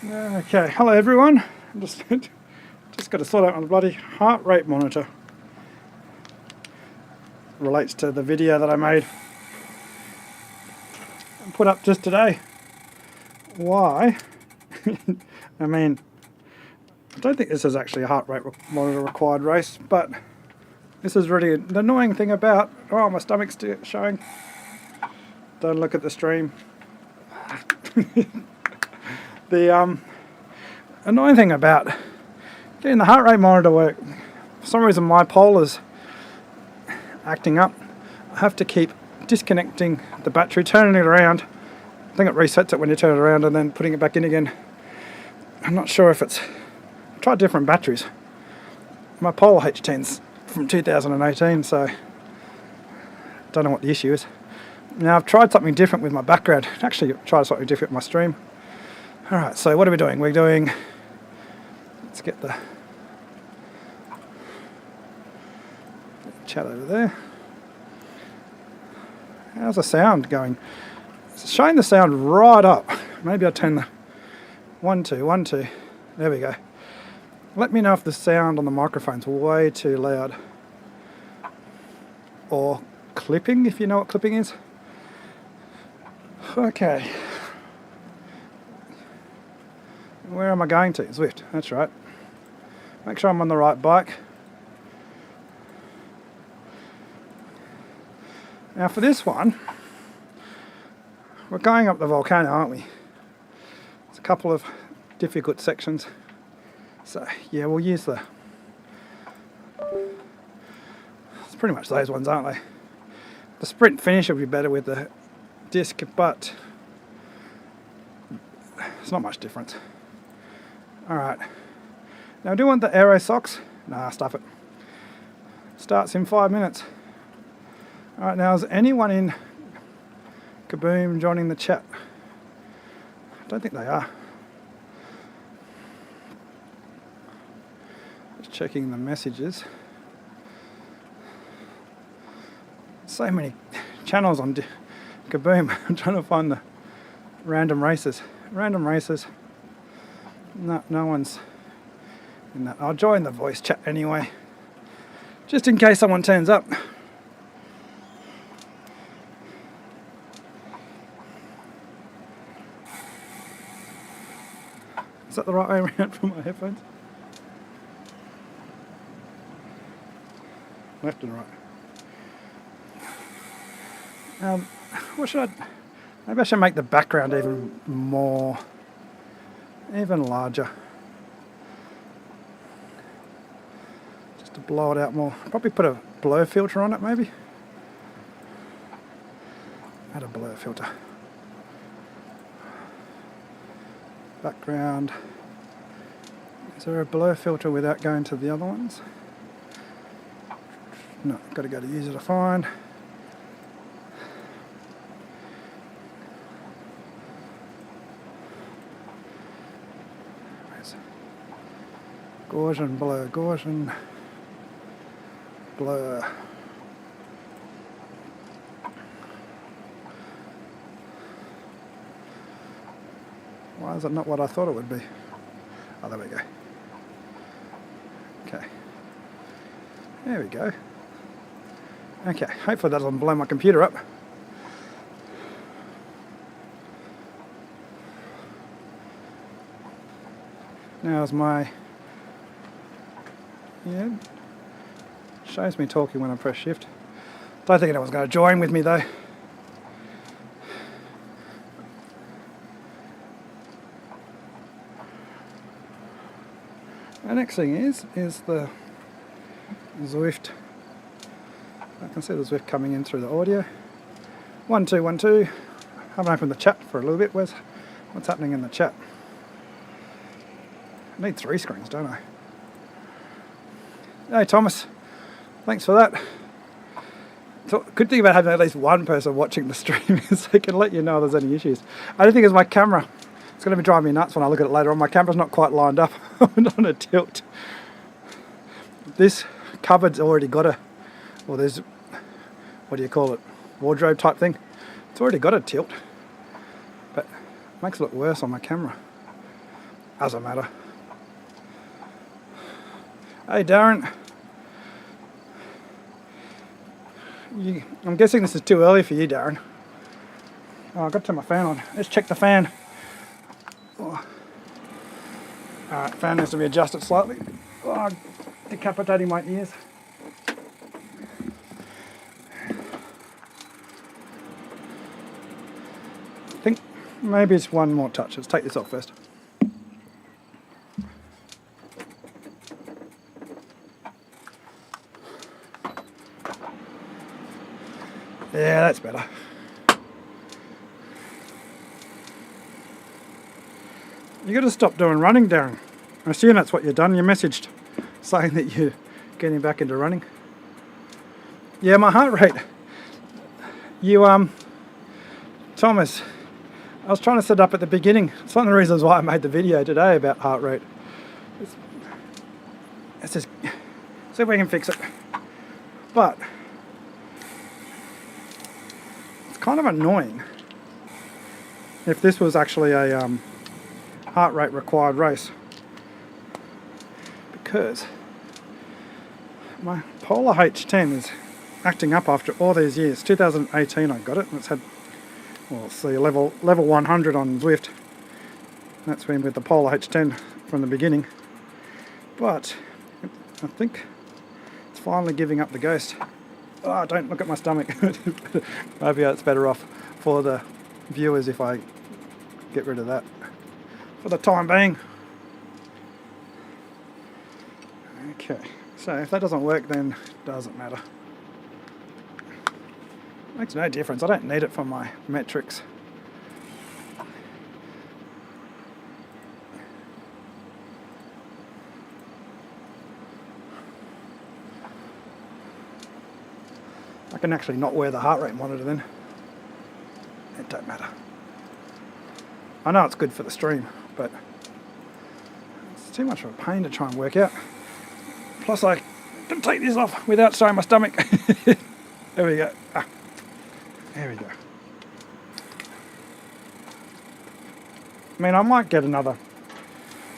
Okay, hello everyone. I'm just got to sort out my bloody heart rate monitor. Relates to the video that I made and put up just today. Why? I mean, I don't think this is actually a heart rate monitor required race, but this is really the annoying thing about. Oh, my stomach's still showing. Don't look at the stream. The annoying thing about getting the heart rate monitor to work, for some reason my pole is acting up. I have to keep disconnecting the battery, turning it around. I think it resets it when you turn it around and then putting it back in again. I'm not sure if it's... I've tried different batteries. My pole H10's from 2018, so don't know what the issue is. Now I've tried something different with my background. Actually tried something different with my stream. Alright, so what are we doing? We're doing... Let's get the chat over there. How's the sound going? It's showing the sound right up. Maybe I'll turn the 1, 2, 1, 2. There we go. Let me know if the sound on the microphone's way too loud. Or clipping, if you know what clipping is. Okay. Where am I going to? Zwift, that's right. Make sure I'm on the right bike. Now for this one, we're going up the volcano, aren't we? There's a couple of difficult sections. So yeah, we'll use the... It's pretty much those ones, aren't they? The sprint finish will be better with the disc, but it's not much difference. Alright. Now do you want the aero socks? Nah, stuff it. Starts in 5 minutes. Alright, now is anyone in Kaboom joining the chat? I don't think they are. Just checking the messages. So many channels on Kaboom. I'm trying to find the random races. Random races. No one's in that. I'll join the voice chat anyway, just in case someone turns up. Is that the right way around for my headphones? Left and right. What should I... Maybe I should make the background even larger. Just to blow it out more. Probably put a blur filter on it, maybe. Add a blur filter. Background. Is there a blur filter without going to the other ones? No, got to go to user define. Gaussian blur, Gaussian blur. Why is it not what I thought it would be? Oh, there we go. Okay. There we go. Okay, hopefully that doesn't blow my computer up. Now's my... Yeah, shows me talking when I press shift. Don't think anyone's going to join with me though. The next thing is the Zwift. I can see the Zwift coming in through the audio. 1, 2, 1, 2. I haven't opened the chat for a little bit. What's happening in the chat? I need 3 screens, don't I? Hey Thomas, thanks for that. So, good thing about having at least one person watching the stream is they can let you know if there's any issues. I don't think it's my camera. It's going to be driving me nuts when I look at it later on. My camera's not quite lined up. I'm on a tilt. This cupboard's already got a... Well, there's... What do you call it? Wardrobe type thing. It's already got a tilt. But it makes it look worse on my camera. Doesn't matter. Hey Darren, I'm guessing this is too early for you, Darren. Oh, I've got to turn my fan on. Let's check the fan. Oh. Alright, fan needs to be adjusted slightly. Oh, decapitating my ears. I think maybe it's one more touch. Let's take this off first. Yeah, that's better. You got to stop doing running, Darren. I assume that's what you've done. You messaged saying that you're getting back into running. Yeah, my heart rate. Thomas, I was trying to set up at the beginning. It's one of the reasons why I made the video today about heart rate. Let's just see if we can fix it. But it's kind of annoying if this was actually a heart rate required race, because my Polar H10 is acting up after all these years. 2018 I got it, and it's had, well, let's see, level 100 on Zwift. That's been with the Polar H10 from the beginning, but I think it's finally giving up the ghost. Oh, don't look at my stomach. Maybe it's better off for the viewers if I get rid of that for the time being. Okay, so if that doesn't work, then it doesn't matter. Makes no difference. I don't need it for my metrics. I can actually not wear the heart rate monitor then. It don't matter. I know it's good for the stream, but it's too much of a pain to try and work out. Plus I can take this off without showing my stomach. There we go. Ah, there we go. I mean, I might get another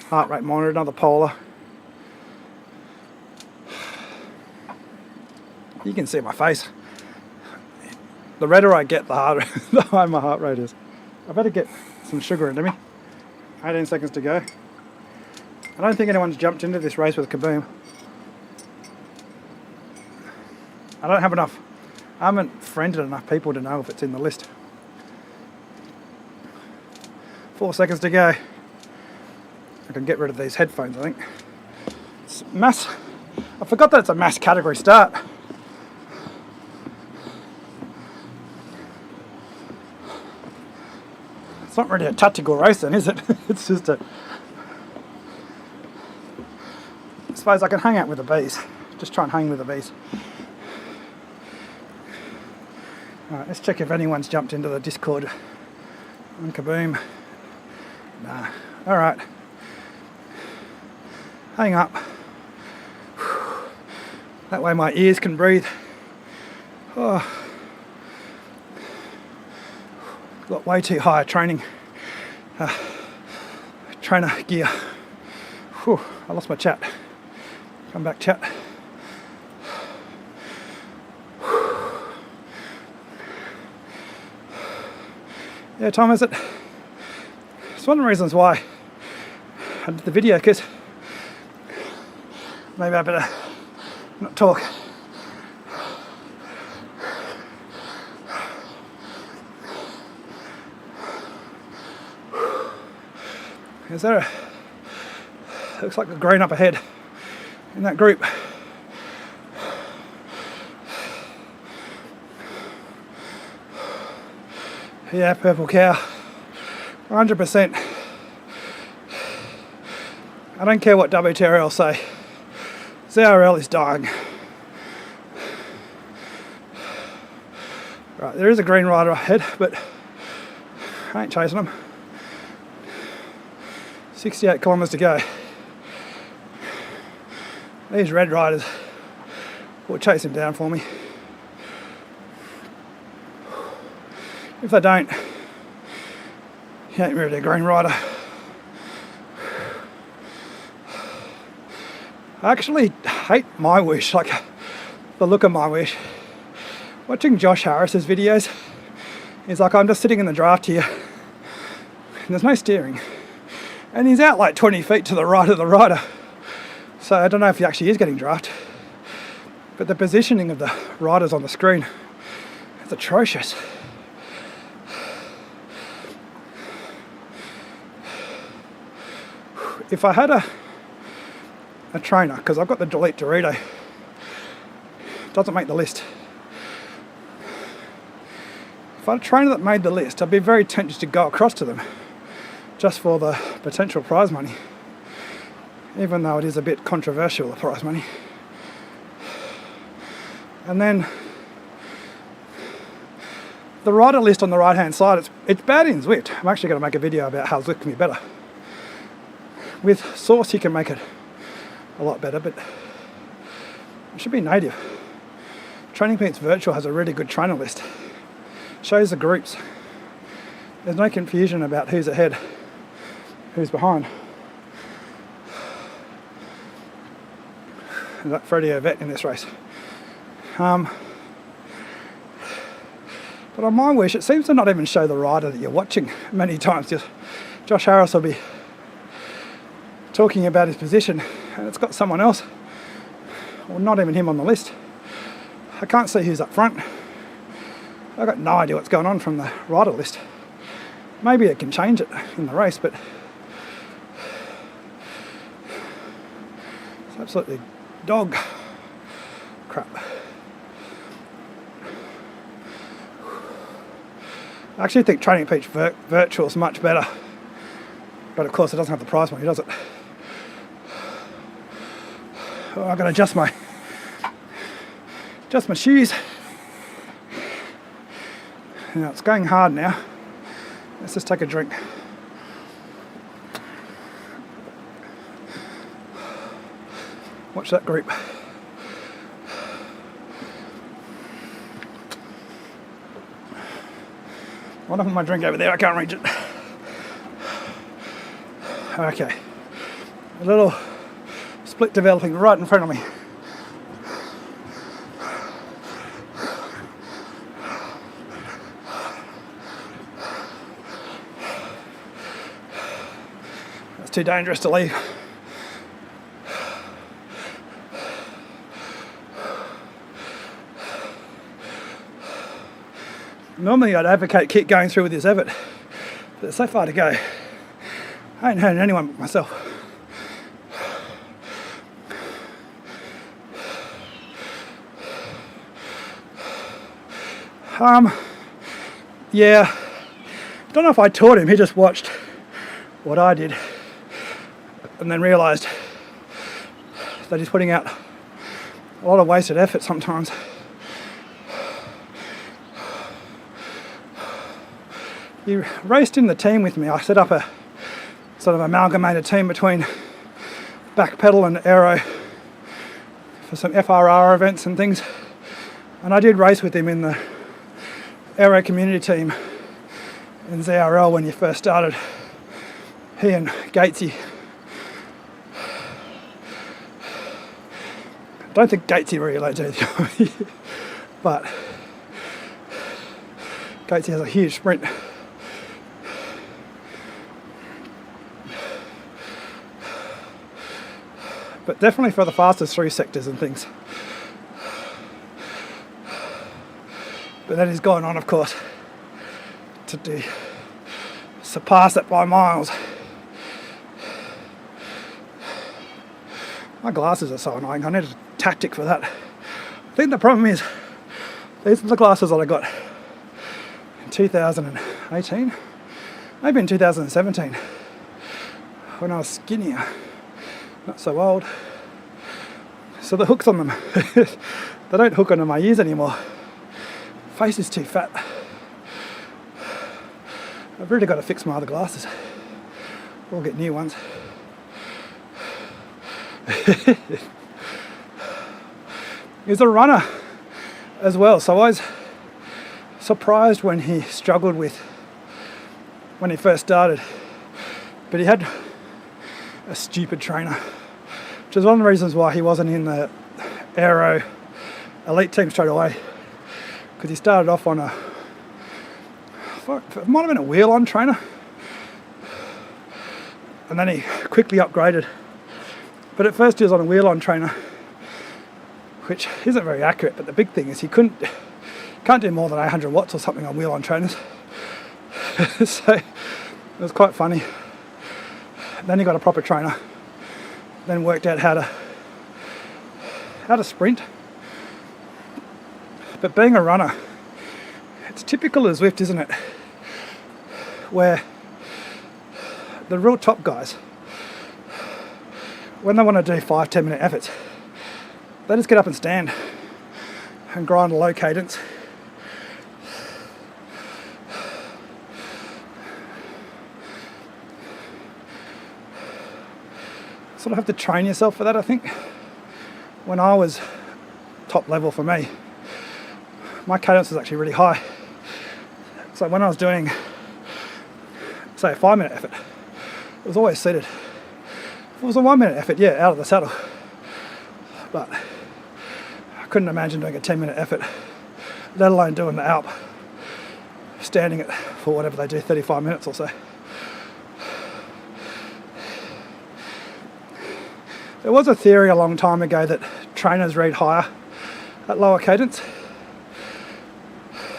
heart rate monitor, another Polar. You can see my face. The redder I get, the harder, the higher my heart rate is. I better get some sugar into me. 18 seconds to go. I don't think anyone's jumped into this race with Kaboom. I don't have enough. I haven't friended enough people to know if it's in the list. 4 seconds to go. I can get rid of these headphones, I think. It's mass. I forgot that it's a mass category start. It's not really a tactical race then, is it? It's just a... I suppose I can hang out with the bees. Just try and hang with the bees. Alright, let's check if anyone's jumped into the Discord on Kaboom. Nah. Alright. Hang up. That way my ears can breathe. Oh. Got way too high training. Trainer gear. Whew, I lost my chat. Come back, chat. Yeah, time is it? It's one of the reasons why I did the video, because maybe I better not talk. Is there a... looks like a green up ahead in that group. Yeah, purple cow. 100%. I don't care what WTRL say. ZRL is dying. Right, there is a green rider ahead, but I ain't chasing them. 68 kilometres to go. These red riders will chase him down for me. If they don't, he ain't really a green rider. I actually hate my wish, like the look of my wish. Watching Josh Harris's videos, he's like, I'm just sitting in the draft here, and there's no steering. And he's out like 20 feet to the right of the rider. So I don't know if he actually is getting draft. But the positioning of the riders on the screen is atrocious. If I had a trainer, because I've got the Delete Dorito, doesn't make the list. If I had a trainer that made the list, I'd be very tempted to go across to them just for the potential prize money, even though it is a bit controversial, the prize money. And then the rider list on the right hand side, it's bad in Zwift. I'm actually going to make a video about how Zwift can be better. With Source you can make it a lot better, but it should be native. Training Peaks Virtual has a really good trainer list. Shows the groups. There's no confusion about who's ahead, who's behind. Is that Freddie Ovett in this race? But on my wish, it seems to not even show the rider that you're watching many times. Just Josh Harris will be talking about his position, and it's got someone else, or not even him on the list. I can't see who's up front. I've got no idea what's going on from the rider list. Maybe it can change it in the race, but it's absolutely dog crap. I actually think Training Peaks Virtual is much better, but of course it doesn't have the prize money, does it? Oh, I'm going to adjust my shoes. Now it's going hard now. Let's just take a drink. Watch that group. I want to put my drink over there, I can't reach it. Okay. A little split developing right in front of me. That's too dangerous to leave. Normally I'd advocate keep going through with this effort, but it's so far to go. I ain't hurting anyone but myself. Yeah, don't know if I taught him, he just watched what I did and then realised that he's putting out a lot of wasted effort sometimes. He raced in the team with me. I set up a sort of amalgamated team between back pedal and aero for some FRR events and things, and I did race with him in the aero community team in ZRL when you first started. He and Gatesy. I don't think Gatesy relates to you, but Gatesy has a huge sprint. But definitely for the fastest through sectors and things. But then he's gone on, of course, to surpass it by miles. My glasses are so annoying. I need a tactic for that. I think the problem is, these are the glasses that I got in 2018, maybe in 2017, when I was skinnier, not so old. So the hooks on them, they don't hook onto my ears anymore. Face is too fat. I've really got to fix my other glasses or get new ones. He's a runner as well, so I was surprised when he struggled when he first started, but he had a stupid trainer which is one of the reasons why he wasn't in the aero elite team straight away, because he started off on it might have been a wheel-on trainer, and then he quickly upgraded. But at first he was on a wheel-on trainer, which isn't very accurate, but the big thing is he can't do more than 800 watts or something on wheel-on trainers. So it was quite funny. Then he got a proper trainer, then worked out how to sprint. But being a runner, it's typical of Zwift, isn't it? Where the real top guys, when they want to do 5-10 minute efforts, they just get up and stand and grind a low cadence. Sort of have to train yourself for that, I think. When I was top level, for me, my cadence was actually really high. So when I was doing, say, a 5-minute effort, it was always seated. If it was a 1-minute effort, yeah, out of the saddle. But I couldn't imagine doing a 10-minute effort, let alone doing the Alp, standing it for whatever they do, 35 minutes or so. There was a theory a long time ago that trainers read higher at lower cadence.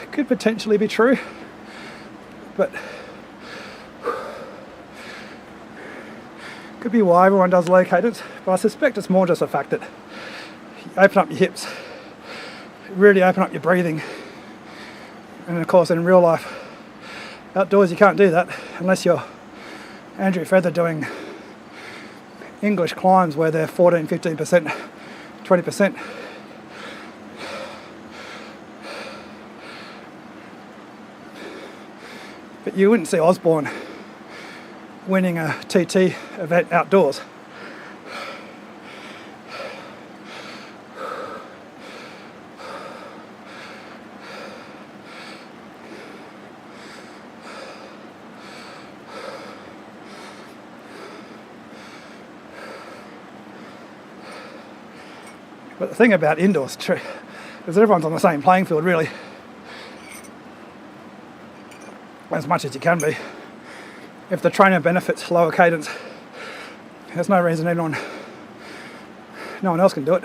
It could potentially be true, but could be why everyone does low cadence. But I suspect it's more just a fact that you open up your hips, really open up your breathing, and of course in real life, outdoors, you can't do that unless you're Andrew Feather doing English climbs where they're 14, 15%, 20%. But you wouldn't see Osborne winning a TT event outdoors. But the thing about indoors is that everyone's on the same playing field, really, as much as you can be. If the trainer benefits lower cadence, there's no reason no one else can do it.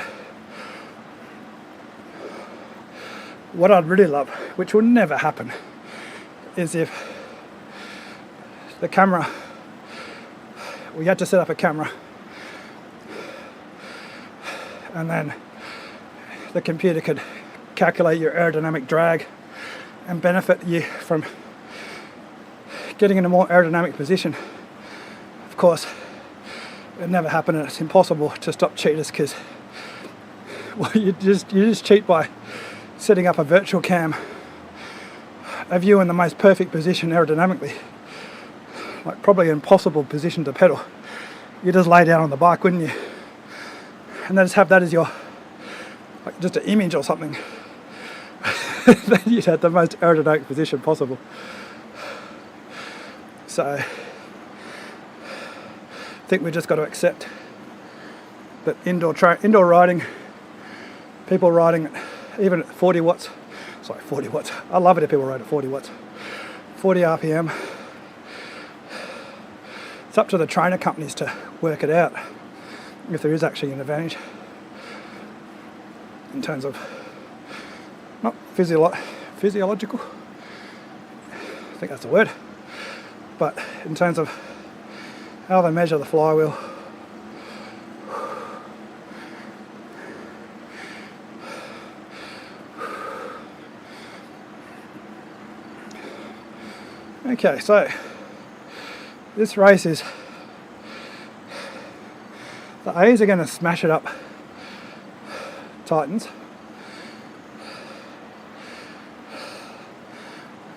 What I'd really love, which will never happen, is if the camera, we had to set up a camera, and then the computer could calculate your aerodynamic drag and benefit you from getting in a more aerodynamic position. Of course, it never happened, and it's impossible to stop cheaters, because you just cheat by setting up a virtual cam of you in the most perfect position aerodynamically, like probably an impossible position to pedal. You just lay down on the bike, wouldn't you? And then just have that as your, like, just an image or something. Then you'd have the most aerodynamic position possible. So I think we've just got to accept that indoor riding, people riding even at 40 watts, I love it if people ride at 40 watts, 40 RPM. It's up to the trainer companies to work it out, if there is actually an advantage in terms of not physiological, I think that's the word, but in terms of how they measure the flywheel. Okay, so this race is, the A's are going to smash it up Titans.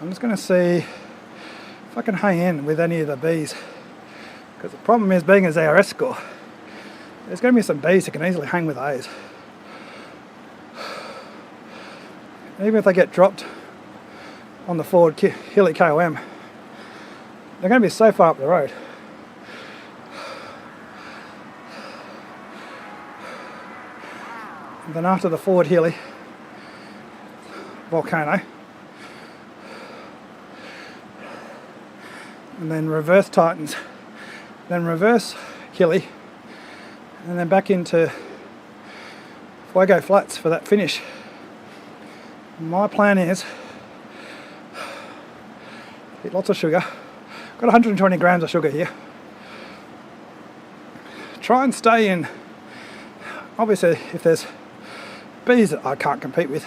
I'm just going to see if I can hang in with any of the B's, because the problem is, being a ZRS score, there's going to be some B's that can easily hang with A's. Even if they get dropped on the forward hilly KOM, they're going to be so far up the road. And then after the forward hilly, volcano. And then reverse tightens. Then reverse hilly. And then back into Fuego Flats for that finish. My plan is eat lots of sugar. Got 120 grams of sugar here. Try and stay in, obviously if there's bees that I can't compete with,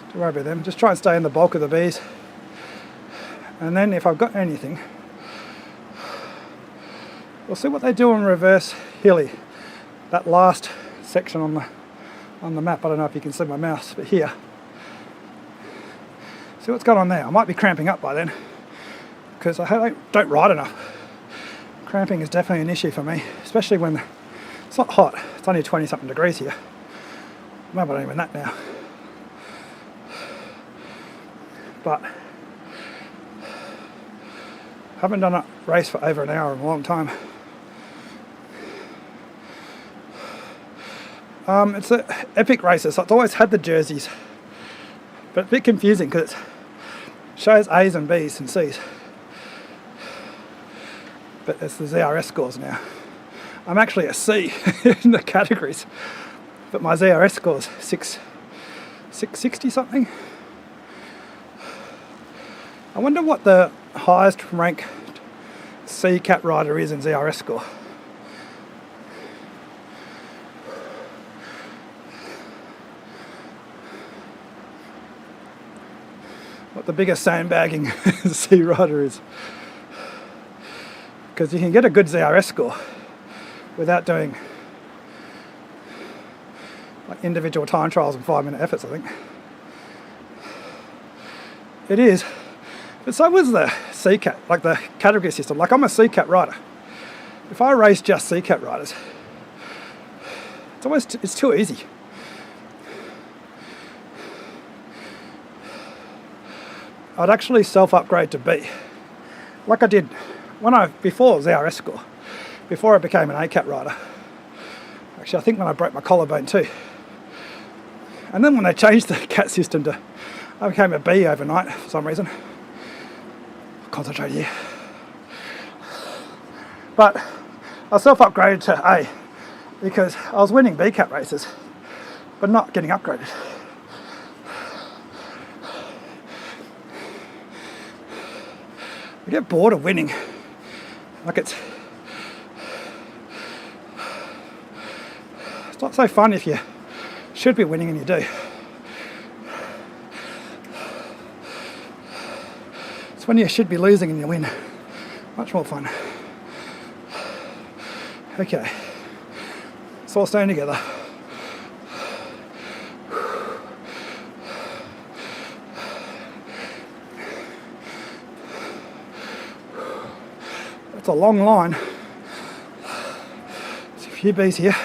don't worry about them, just try and stay in the bulk of the bees. And then if I've got anything, we'll see what they do on reverse hilly. That last section on the map, I don't know if you can see my mouse, but here. See what's going on there. I might be cramping up by then, because I don't ride enough. Cramping is definitely an issue for me, especially when it's not hot. It's only 20 something degrees here. Maybe not even that now. But haven't done a race for over an hour in a long time. It's an epic races, so it's always had the jerseys, but a bit confusing because it shows A's and B's and C's. But it's the ZRS scores now. I'm actually a C in the categories, but my ZRS score's 660 something. I wonder what the highest ranked C cat rider is in ZRS score. What the biggest sandbagging C rider is. Because you can get a good ZRS score without doing like individual time trials and 5-minute efforts, I think. It is. But so was the C-Cat, like the category system. Like I'm a C-Cat rider. If I race just C-Cat riders, it's too easy. I'd actually self-upgrade to B, like I did before ZRS score, before I became an A-Cat rider. Actually, I think when I broke my collarbone too. And then when they changed the CAT system I became a B overnight for some reason. Concentrate here. But I self-upgraded to A because I was winning B-Cat races, but not getting upgraded. I get bored of winning. Like it's not so fun if you should be winning and you do. It's when you should be losing and you win. Much more fun. Okay, it's all staying together. That's a long line. There's a few bees here.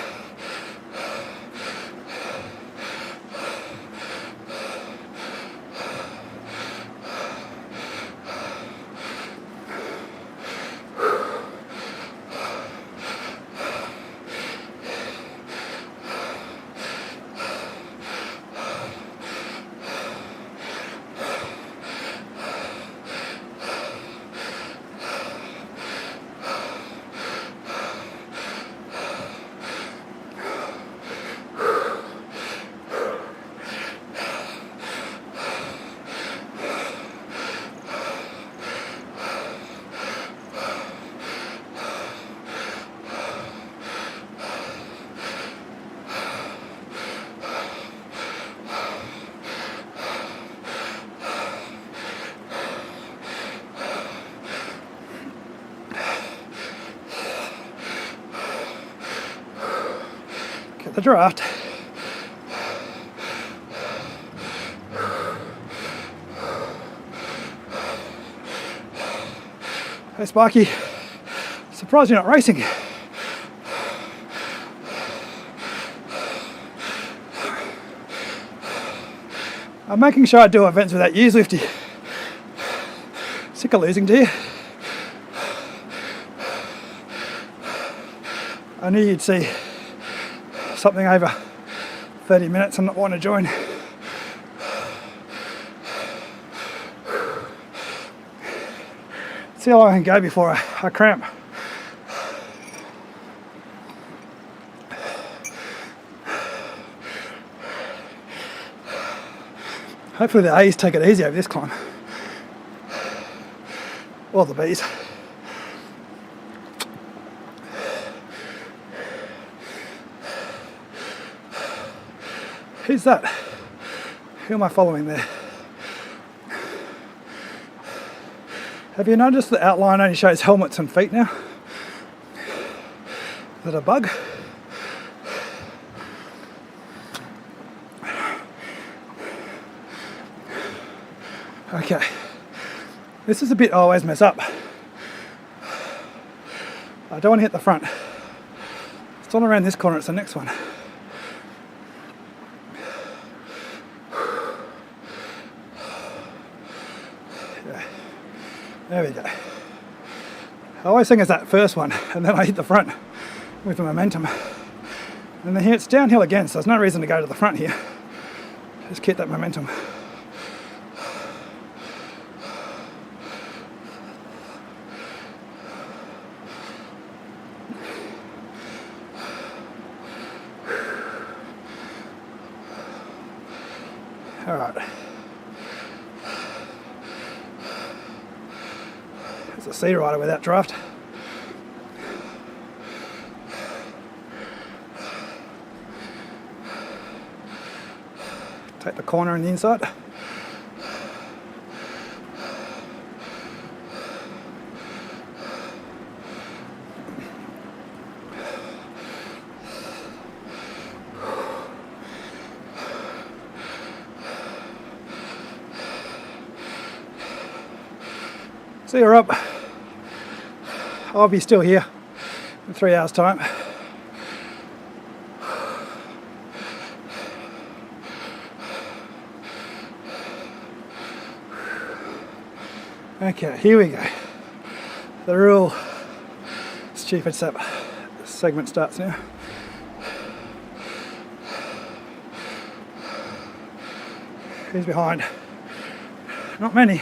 The draft. Hey Sparky, surprised you're not racing. I'm making sure I do events without you, Zwifty. Sick of losing to you. I knew you'd see something over 30 minutes, I'm not wanting to join. See how long I can go before I cramp. Hopefully the A's take it easy over this climb. Or the B's. Who's that? Who am I following there? Have you noticed the outline only shows helmets and feet now? Is that a bug? Okay. This is a bit I always mess up. I don't want to hit the front. It's not around this corner, it's the next one. There we go. I always think it's that first one, and then I hit the front with the momentum. And then here it's downhill again, so there's no reason to go to the front here. Just keep that momentum. All right. It's a sea rider without draft. Take the corner on the inside. So you're up. I'll be still here in 3 hours' time. Okay, here we go. The real stupid segment starts now. Who's behind? Not many.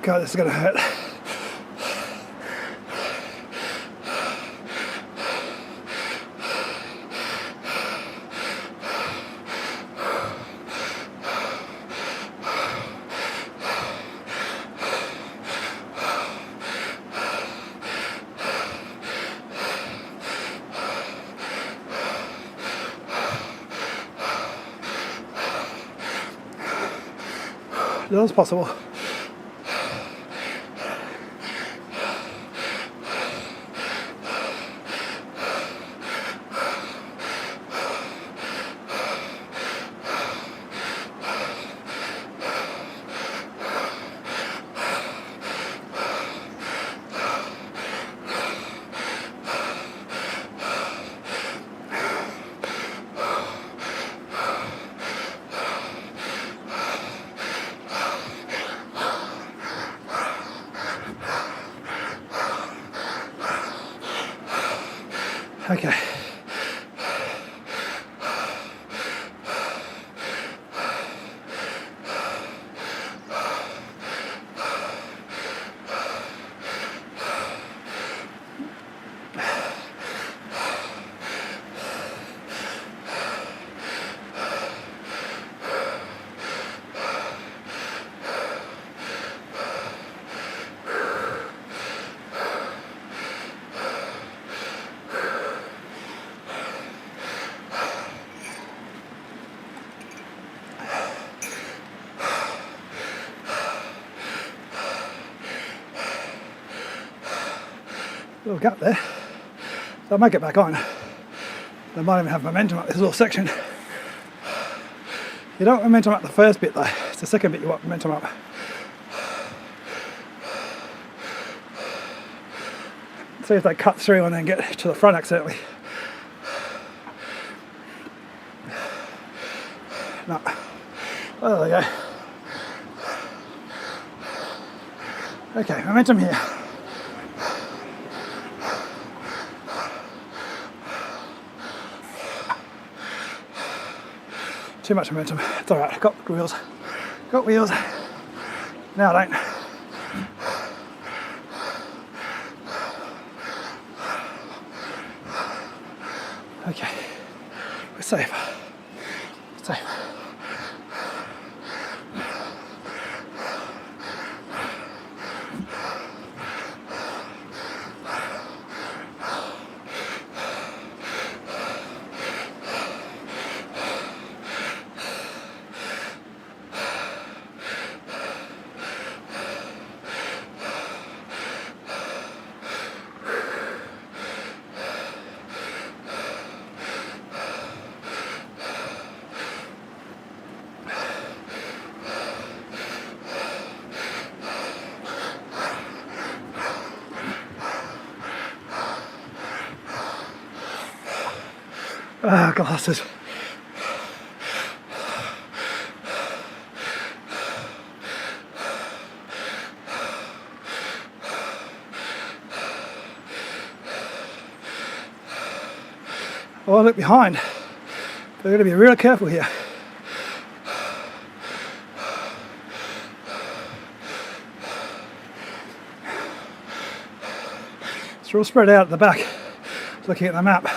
God, this is gonna hurt. That was possible. Okay. Little gap there, so I'll make it back on. They might even have momentum up this little section. You don't want momentum up the first bit though, it's the second bit you want momentum up. See if they cut through and then get to the front accidentally. No. Oh, there we go. Okay, momentum here. Too much momentum. It's alright, got wheels. Got wheels. Now I don't. Okay. We're safe. Safe. Ah, glasses. Oh, I look behind. They're going to be real careful here. It's real spread out at the back, looking at the map.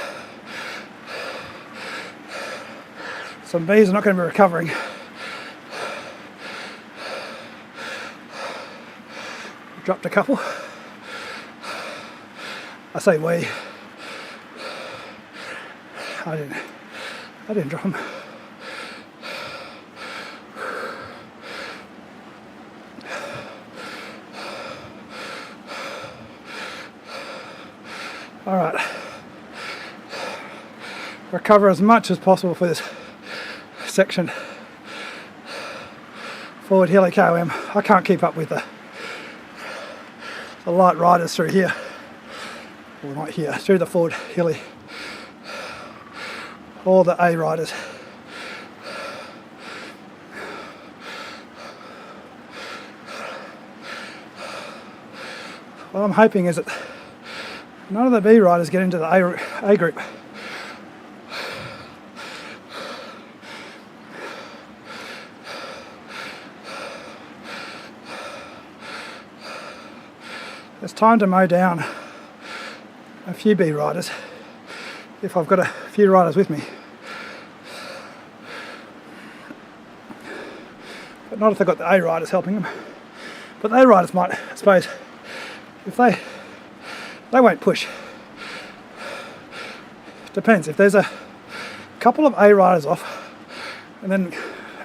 Some bees are not going to be recovering. Dropped a couple. I say we. I didn't drop them. All right. Recover as much as possible for this section. Forward hilly KOM. I can't keep up with the light riders through here. Well, not here, through the forward hilly. All the A riders. What I'm hoping is that none of the B riders get into the A group. It's time to mow down a few B riders if I've got a few riders with me. But not if they've got the A riders helping them. But the A riders might, I suppose, if they won't push. Depends. If there's a couple of A riders off and then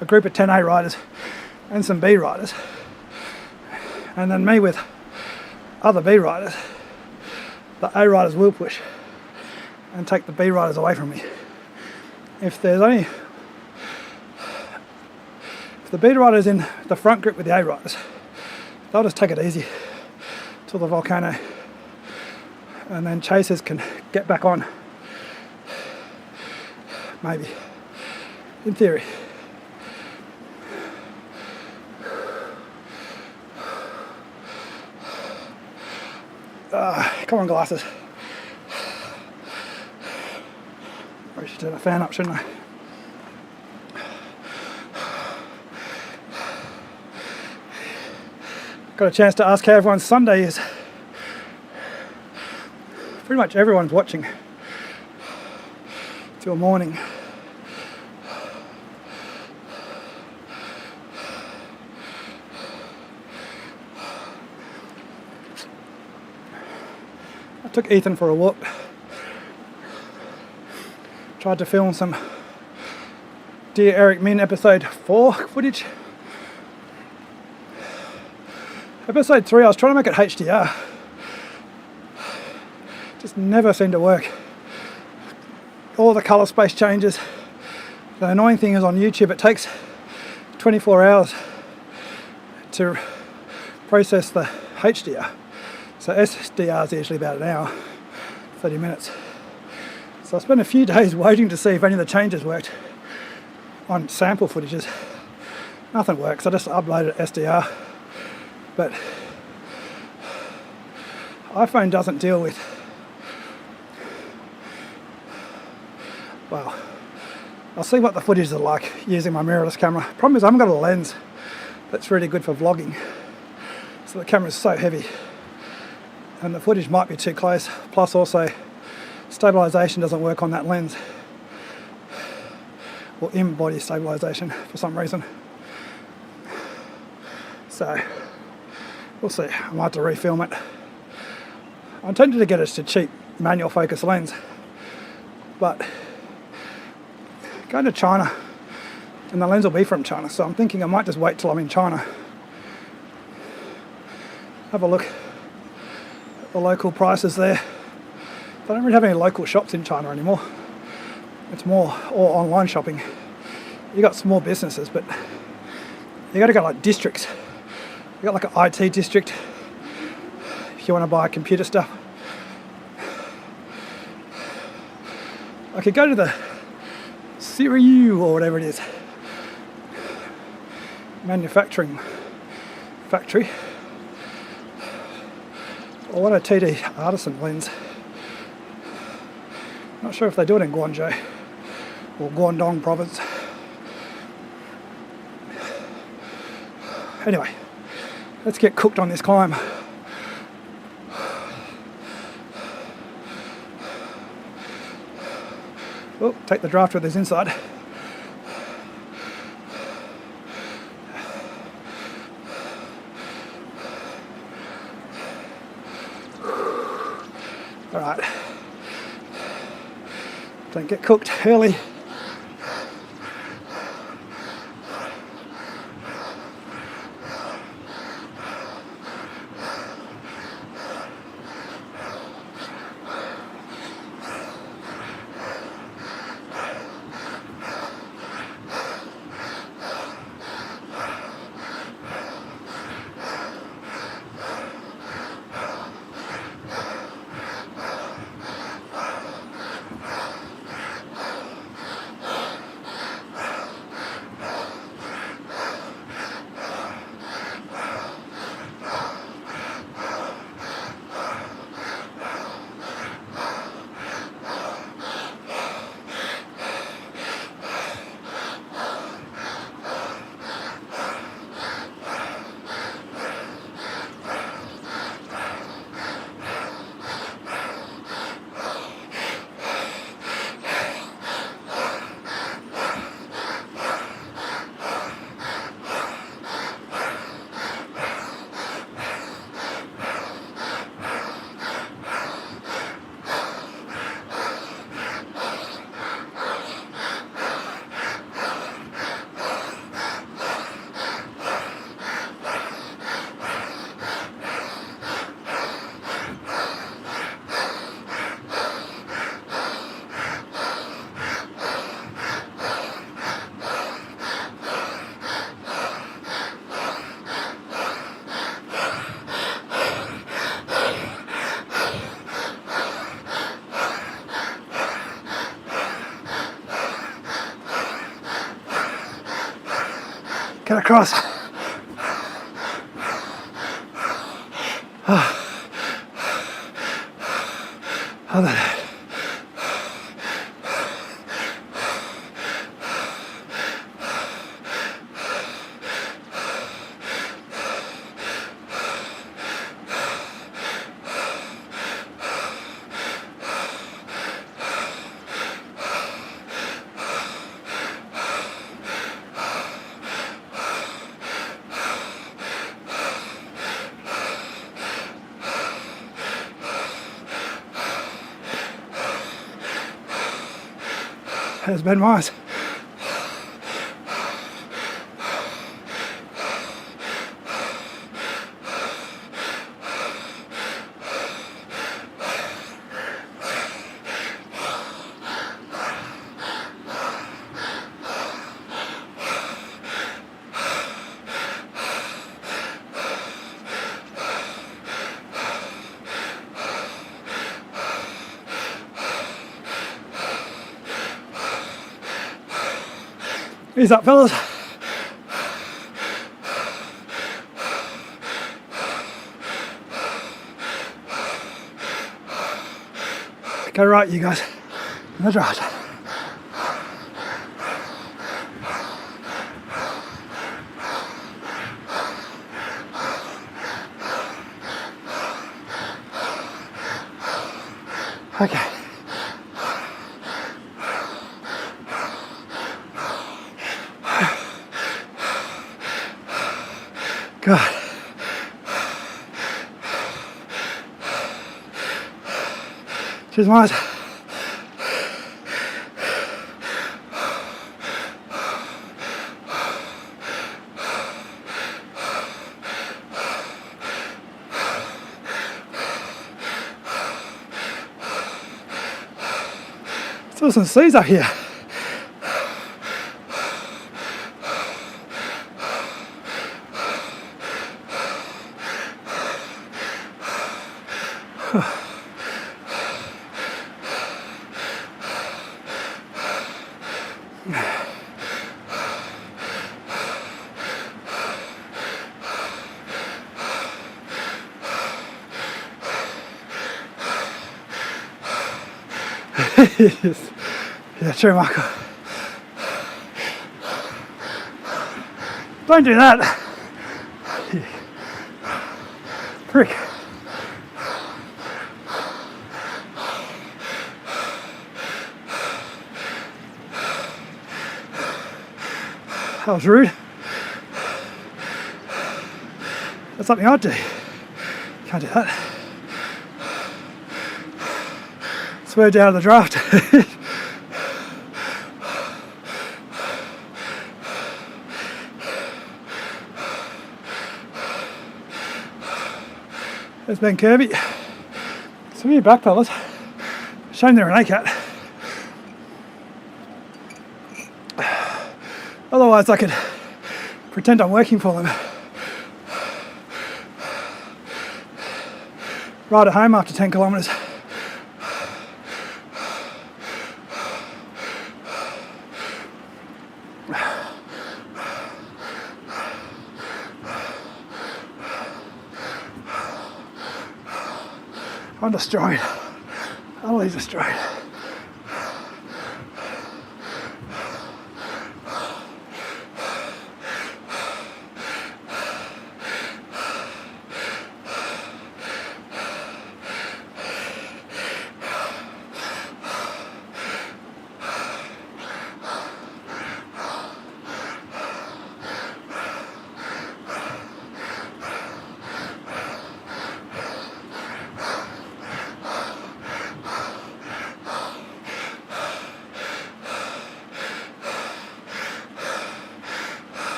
a group of 10 A riders and some B riders, and then me with other B riders, the A riders will push and take the B riders away from me. If the B riders in the front grip with the A riders, they'll just take it easy till the volcano, and then chasers can get back on. Maybe, in theory. Come on, glasses. I should turn the fan up, shouldn't I? Got a chance to ask how everyone's Sunday is. Pretty much everyone's watching till morning. I took Ethan for a walk. Tried to film some Dear Eric Min episode 4 footage. Episode 3 I was trying to make it HDR. Just never seemed to work. All the colour space changes. The annoying thing is on YouTube it takes 24 hours to process the HDR. So SDR is usually about an hour, 30 minutes. So I spent a few days waiting to see if any of the changes worked on sample footages. Nothing works, I just uploaded SDR. But iPhone doesn't deal with, well, I'll see what the footage is like using my mirrorless camera. Problem is I haven't got a lens that's really good for vlogging, so the camera's so heavy and the footage might be too close, plus also stabilization doesn't work on that lens, or in-body stabilization for some reason. So we'll see, I might have to refilm it. I'm tempted to get a cheap manual focus lens, but going to China and the lens will be from China, so I'm thinking I might just wait till I'm in China, have a look at the local prices there. They don't really have any local shops in China anymore. It's more all online shopping. You got small businesses, but you got to go like districts. You got like an IT district if you want to buy computer stuff. I could go to the Siriu or whatever it is, manufacturing factory, or what a TD Artisan lens. Not sure if they do it in Guangzhou or Guangdong province. Anyway, let's get cooked on this climb. Oh, take the draft with this inside. All right. Don't get cooked early. Get across. Other that. There's Ben Myers. Ease up, fellas. Go right, you guys. That's right. Okay. God. Cheers, Myers. Still some seas up here. Yes. Yeah, true, Michael. Don't do that. Prick. That was rude. That's something I'd do. Can't do that. Swerved out of the draft. There's Ben Kirby. Some of you back, fellas. Shame they're an ACAT. Otherwise I could pretend I'm working for them. Ride at home after 10 kilometres. I'm destroyed. Utterly destroyed.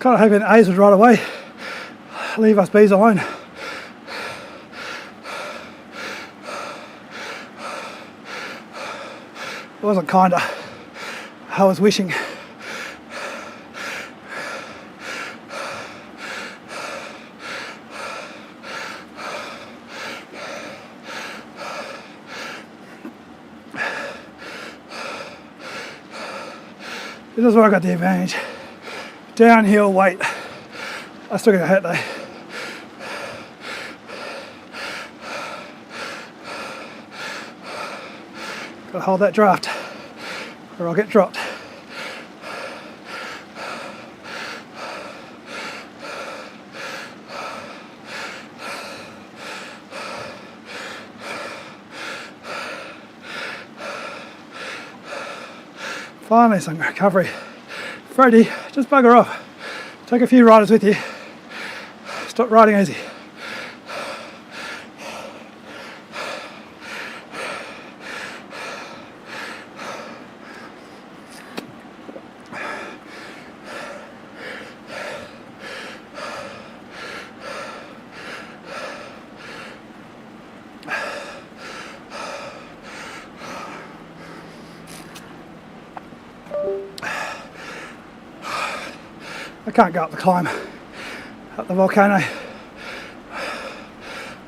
Kind of hoping A's would right away leave us B's alone. It wasn't kinda. I was wishing. This is where I got the advantage. Downhill weight. I still get hurt though. Gotta hold that draft or I'll get dropped. Finally some recovery. Freddie, just bugger off. Take a few riders with you. Stop riding easy. I can't go up the climb, up the volcano.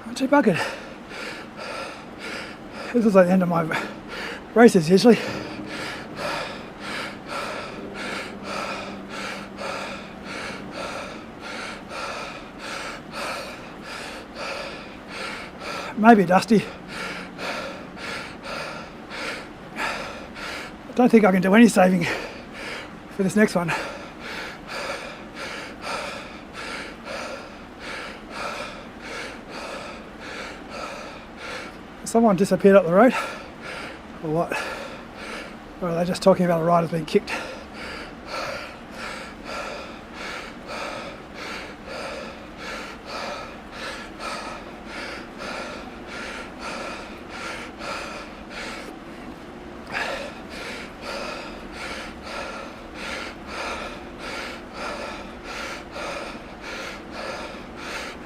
I'm too buggered. This is like the end of my races usually. Maybe dusty. I don't think I can do any saving for this next one. Someone disappeared up the road, or what? Or are they just talking about a rider's being kicked?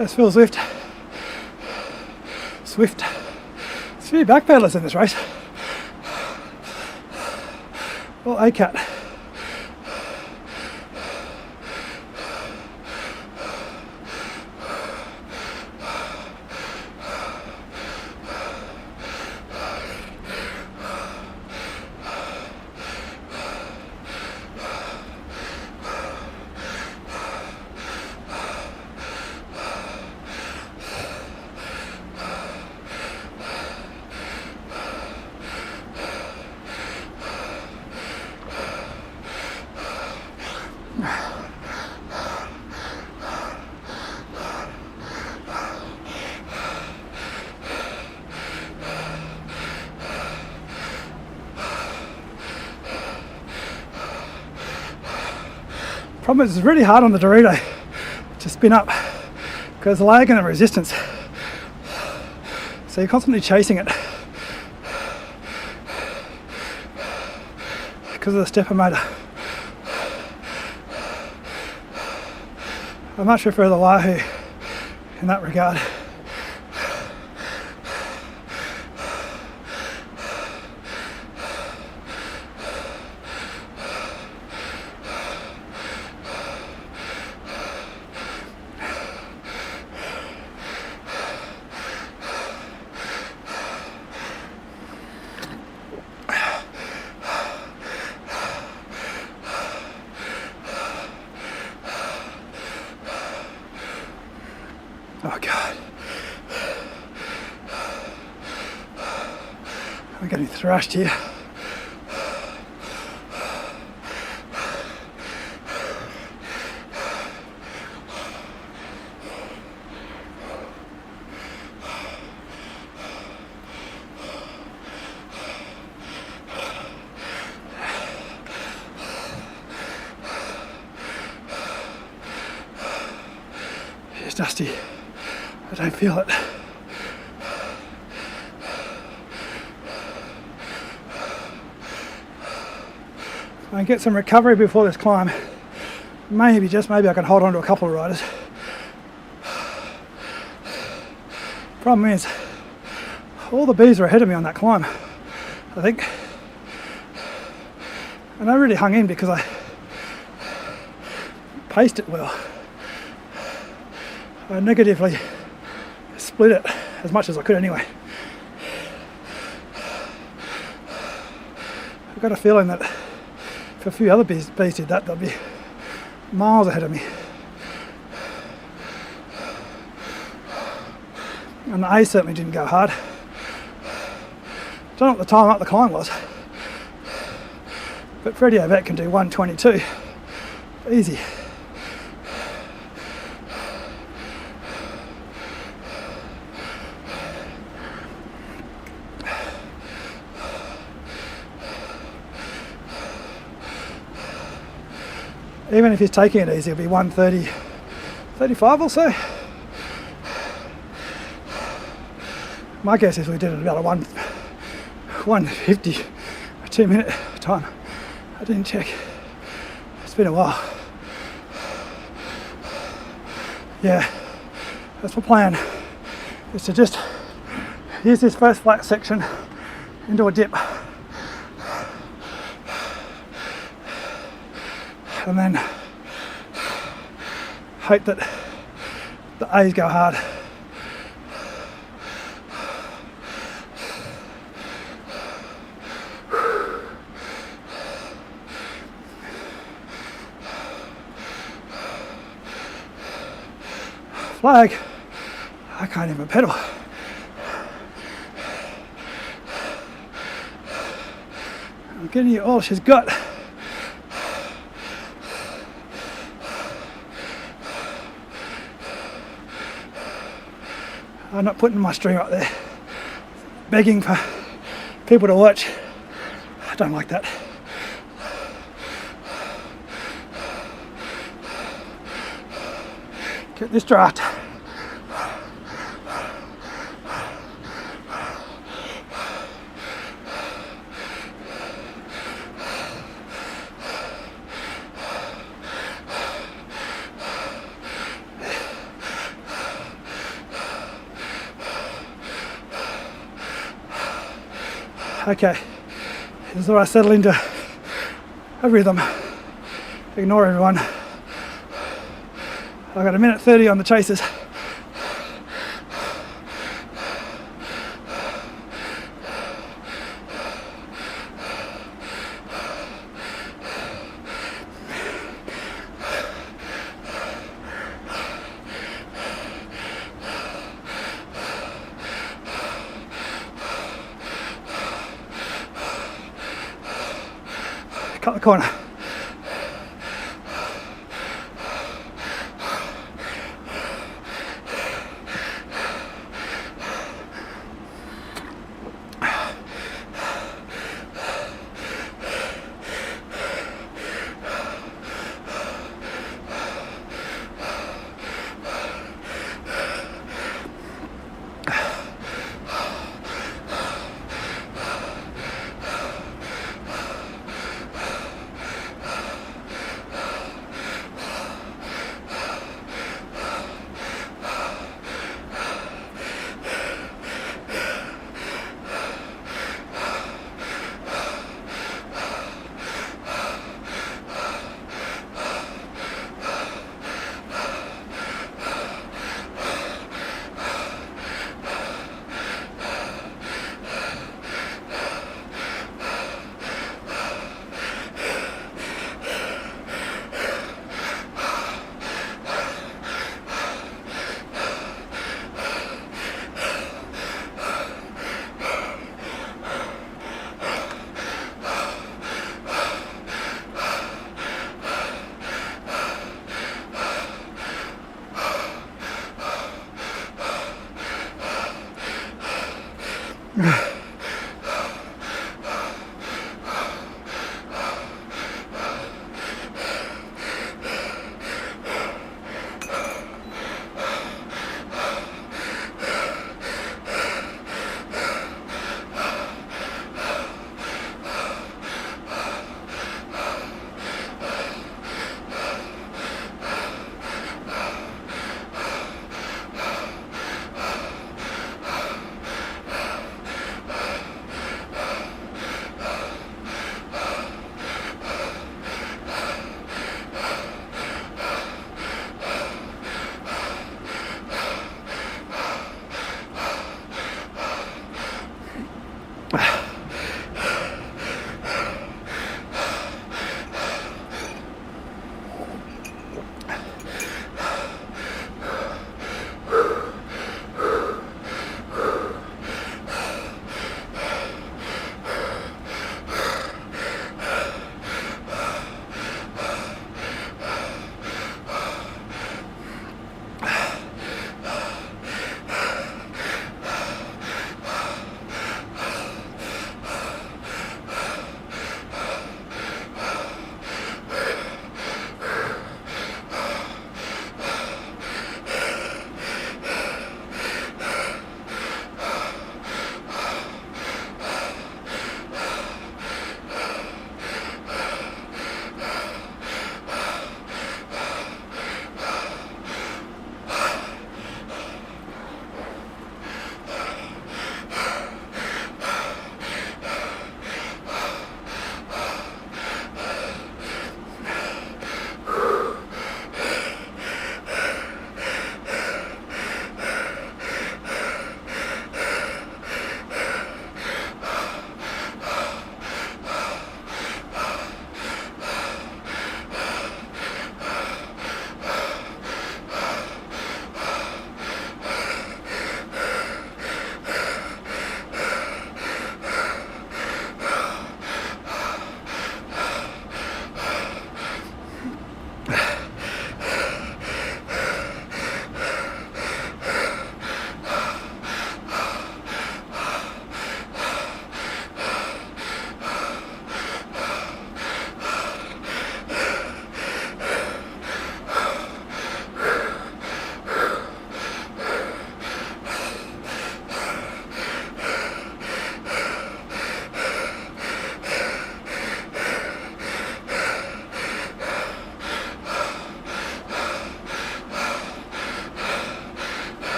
Let's feel Zwift. Swift. There's a few backpedalers in this race. Well, A-cat. Problem is, it's really hard on the Dorito to spin up because the lag and the resistance. So you're constantly chasing it because of the stepper motor. I much prefer the Wahoo in that regard. Oh God, I'm getting thrashed here. It's dusty. I don't feel it. If I can get some recovery before this climb, maybe, just maybe, I can hold on to a couple of riders. Problem is, all the bees are ahead of me on that climb, I think. And I really hung in because I paced it well. I negatively split it as much as I could anyway. I've got a feeling that if if a few other bees did that, they'd be miles ahead of me. And the A certainly didn't go hard. Don't know what the time up the climb was, but Freddie Ovett can do 1:22 easy. Even if he's taking it easy, it'll be 1:30, 35 or so. My guess is we did it about a 1:50, a 2-minute time. I didn't check. It's been a while. Yeah, that's my plan. Is to just use this first flat section into a dip. And then hope that the A's go hard. Flag, I can't even pedal. I'm getting you all she's got. I'm not putting my string up there, begging for people to watch. I don't like that. Get this draft. Okay, this is where I settle into a rhythm. Ignore everyone. I've got 1:30 on the chasers. Cut the corner.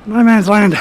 No man's land.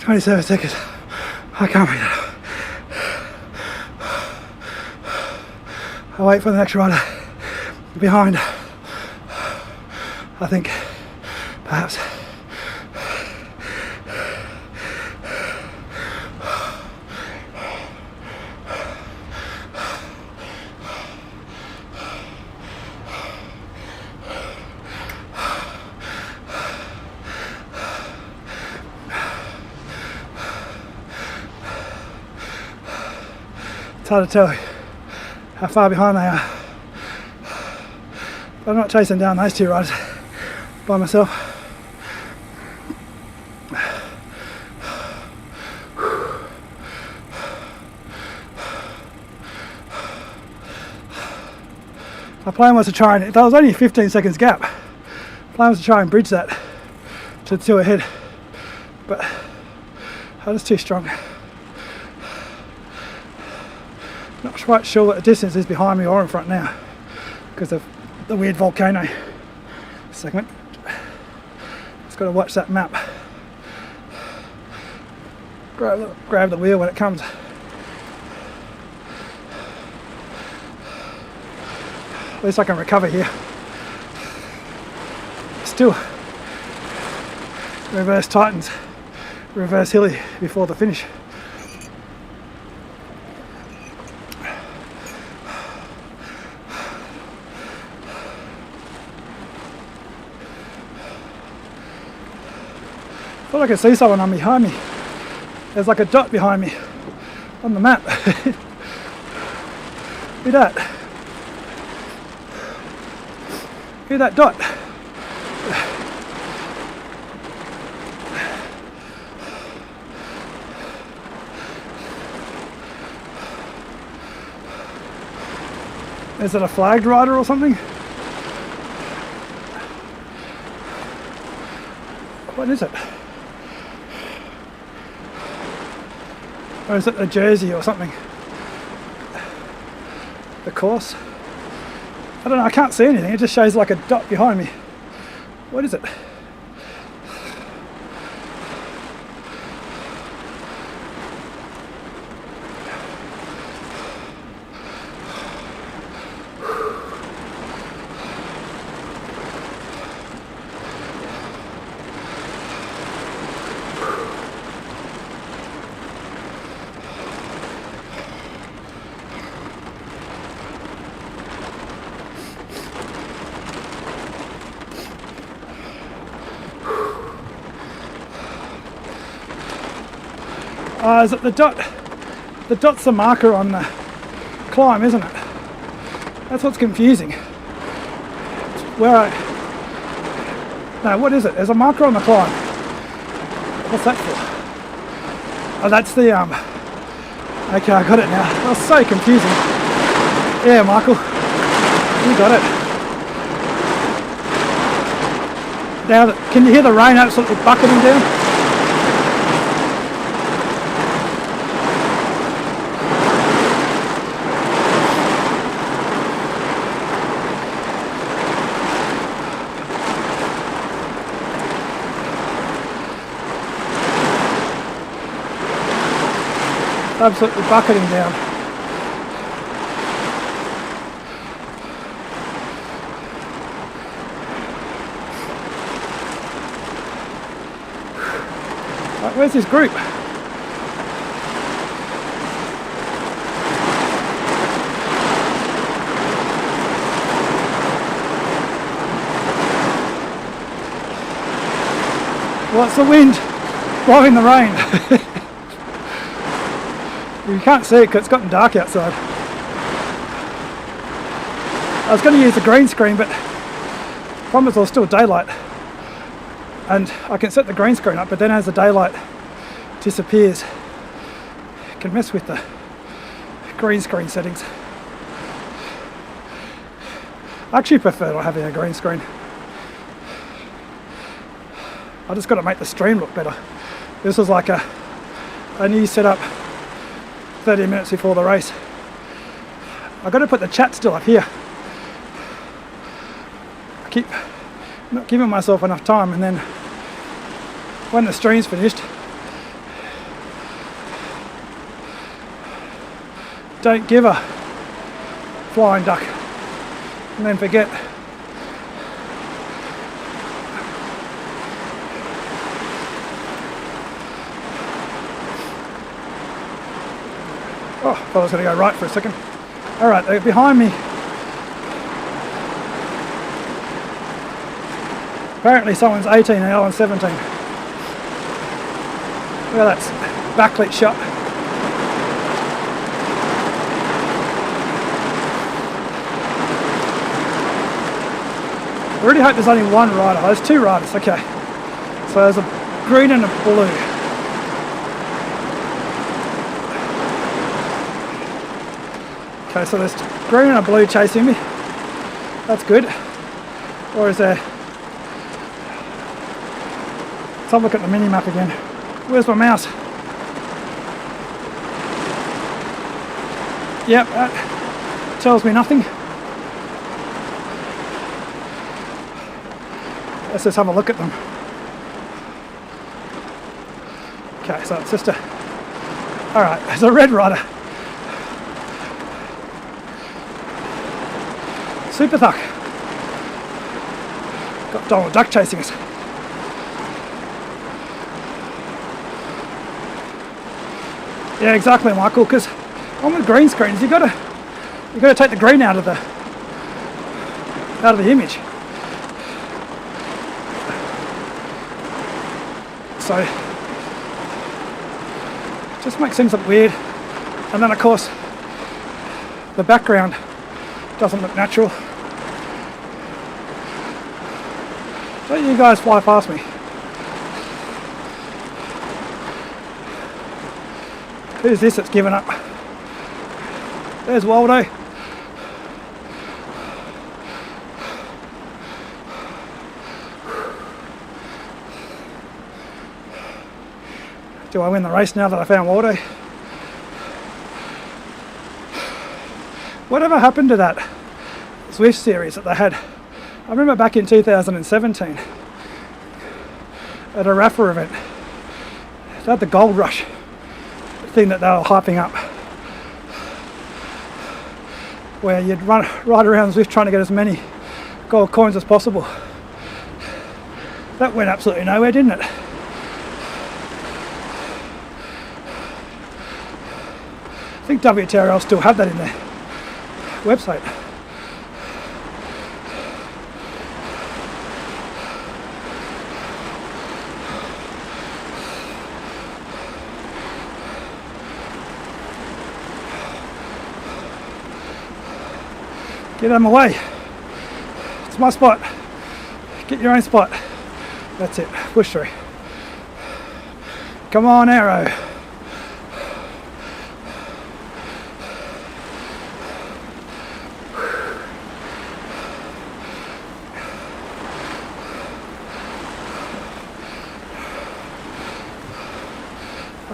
"27 seconds. I can't wait. I wait for the next rider behind. I think perhaps it's hard to tell how far behind they are. But I'm not chasing down those two riders by myself. My plan was to try and, if there was only a 15 seconds gap, the plan was to try and bridge that to the two ahead, but I was too strong. Not quite sure what the distance is behind me or in front now because of the weird volcano segment. Just got to watch that map. Grab the wheel when it comes. At least I can recover here. Still, reverse tightens, reverse hilly before the finish. I thought I could see someone on behind me. There's like a dot behind me on the map. Look at that. Look at that dot. Is it a flagged rider or something? What is it? Or is it a jersey or something? The course? I don't know, I can't see anything, it just shows like a dot behind me. What is it? Is it the dot? The dot's the marker on the climb, isn't it? That's what's confusing. No, what is it? There's a marker on the climb. What's that for? Oh, that's the okay, I got it now. That was so confusing. Yeah, Michael, you got it. Now, can you hear the rain absolutely bucketing down? Absolutely bucketing down. Right, where's this group? Well, it's the wind blowing the rain. You can't see it because it's gotten dark outside. I was going to use the green screen, but the problem is there's still daylight. And I can set the green screen up, but then as the daylight disappears, it can mess with the green screen settings. I actually prefer not having a green screen. I just got to make the stream look better. This was like a new setup 30 minutes before the race. I've got to put the chat still up here. I keep not giving myself enough time, and then when the stream's finished, don't give a flying duck and then forget. Oh, I thought I was going to go right for a second. Alright, they're behind me. Apparently someone's 18 and Alan's 17. Well, that's backlit shot. I really hope there's only one rider. There's two riders, okay. So there's a green and a blue. Okay, so there's green and a blue chasing me. That's good. Or is there... Let's have a look at the mini-map again. Where's my mouse? Yep, that tells me nothing. Let's just have a look at them. Okay, so it's just a... Alright, there's a red rider. Super Thuck. Got Donald Duck chasing us. Yeah, exactly, Michael, because on the green screens you gotta take the green out of the image. So it just makes things look weird. And then of course the background doesn't look natural. Don't you guys fly past me. Who's this that's given up? There's Waldo. Do I win the race now that I found Waldo? Whatever happened to that Zwift series that they had? I remember back in 2017 at a Rafa event, they had the Gold Rush thing that they were hyping up, where you'd ride around Zwift trying to get as many gold coins as possible. That went absolutely nowhere, didn't it? I think WTRL still have that in their website. Get out of my way. It's my spot. Get your own spot. That's it. Push through. Come on, Arrow.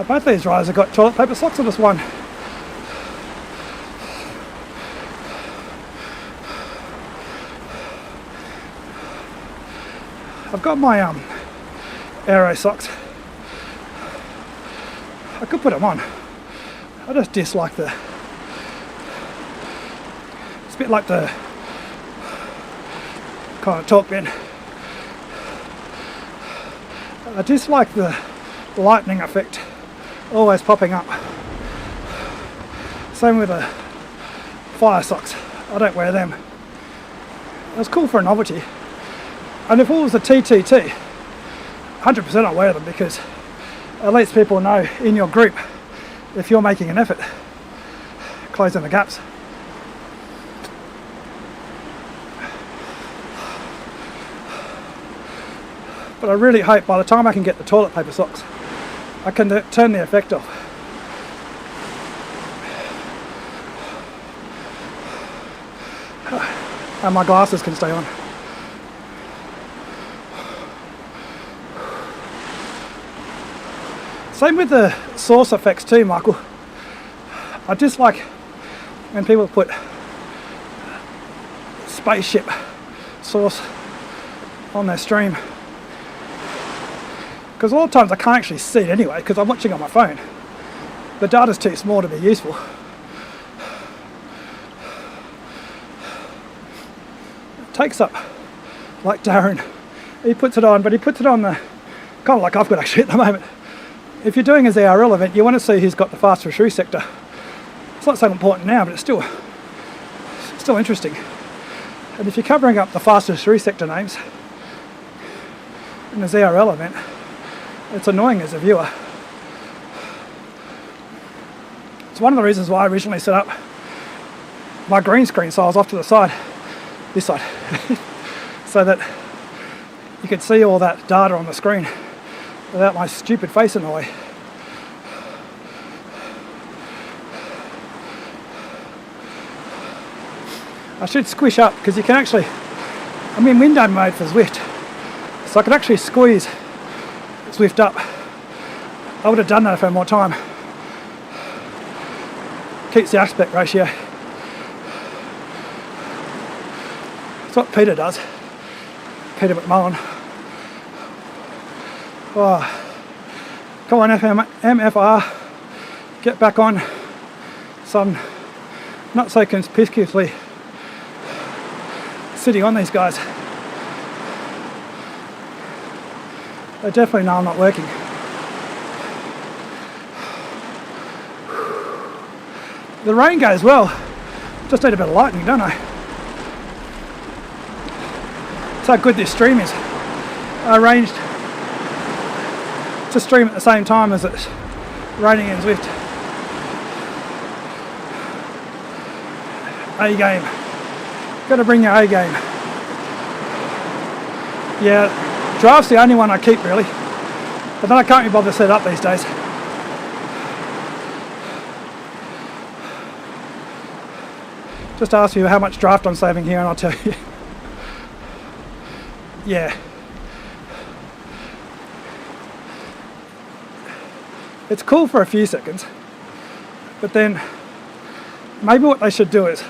Both these riders have got toilet paper socks on this one. I've got my Aero socks. I could put them on. I just dislike it's a bit like the kind of talk bin. I dislike the lightning effect always popping up. Same with the fire socks. I don't wear them. It was cool for a novelty. And if it was a TTT, 100% I wear them, because at least people know in your group if you're making an effort, closing the gaps. But I really hope by the time I can get the toilet paper socks, I can turn the effect off. And my glasses can stay on. Same with the source effects too, Michael. I dislike when people put spaceship source on their stream, because a lot of times I can't actually see it anyway because I'm watching on my phone. The data's too small to be useful. It takes up, like Darren, he puts it on, but he puts it on the, kind of like I've got actually at the moment. If you're doing a ZRL event, you want to see who's got the fastest through sector. It's not so important now, but it's still interesting. And if you're covering up the fastest through sector names in a ZRL event, it's annoying as a viewer. It's one of the reasons why I originally set up my green screen so I was off to the side, this side, so that you could see all that data on the screen without my stupid face in the way. I should squish up because you can actually, I'm in window mode for Zwift, so I could actually squeeze Zwift up. I would have done that if I had more time. Keeps the aspect ratio. That's what Peter does. Peter McMullen. Oh. Come on, MFR. Get back on. Some not so conspicuously sitting on these guys. They definitely know I'm not working. The rain goes well. Just need a bit of lightning, don't I? That's how good this stream is. I arranged to stream at the same time as it's raining in Zwift. A game. Got to bring your A game. Yeah, draft's the only one I keep really, but then I can't be bothered to set it up these days. Just ask you how much draft I'm saving here and I'll tell you. Yeah. It's cool for a few seconds, but then maybe what they should do is,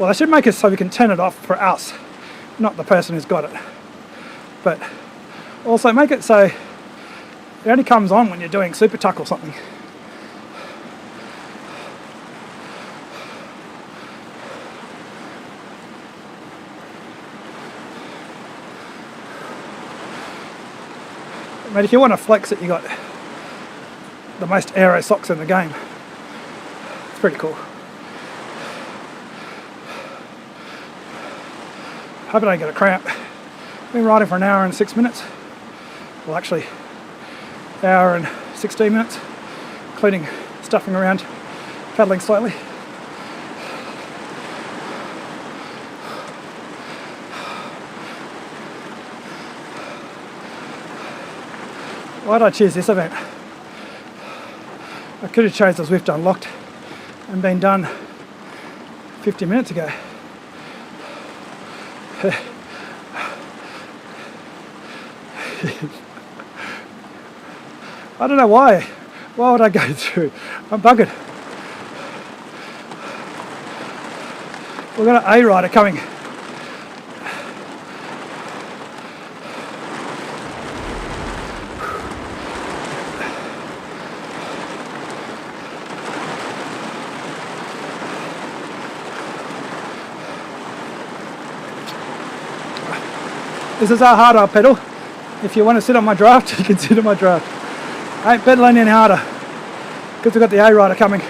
well, they should make it so we can turn it off for us, not the person who's got it. But also make it so it only comes on when you're doing super tuck or something. I mean, if you want to flex it, you got the most aero socks in the game. It's pretty cool. Hope I don't get a cramp. Been riding for an hour and 6 minutes. Well, actually, hour and 16 minutes, including stuffing around, paddling slightly. Why did I choose this event? I could have chosen the Zwift Unlocked and been done 50 minutes ago. I don't know why. Why would I go through? I'm buggered. We've got an A rider coming. This is how hard I pedal. If you want to sit on my draft, you can sit on my draft. I ain't pedaling any harder because we've got the A rider coming.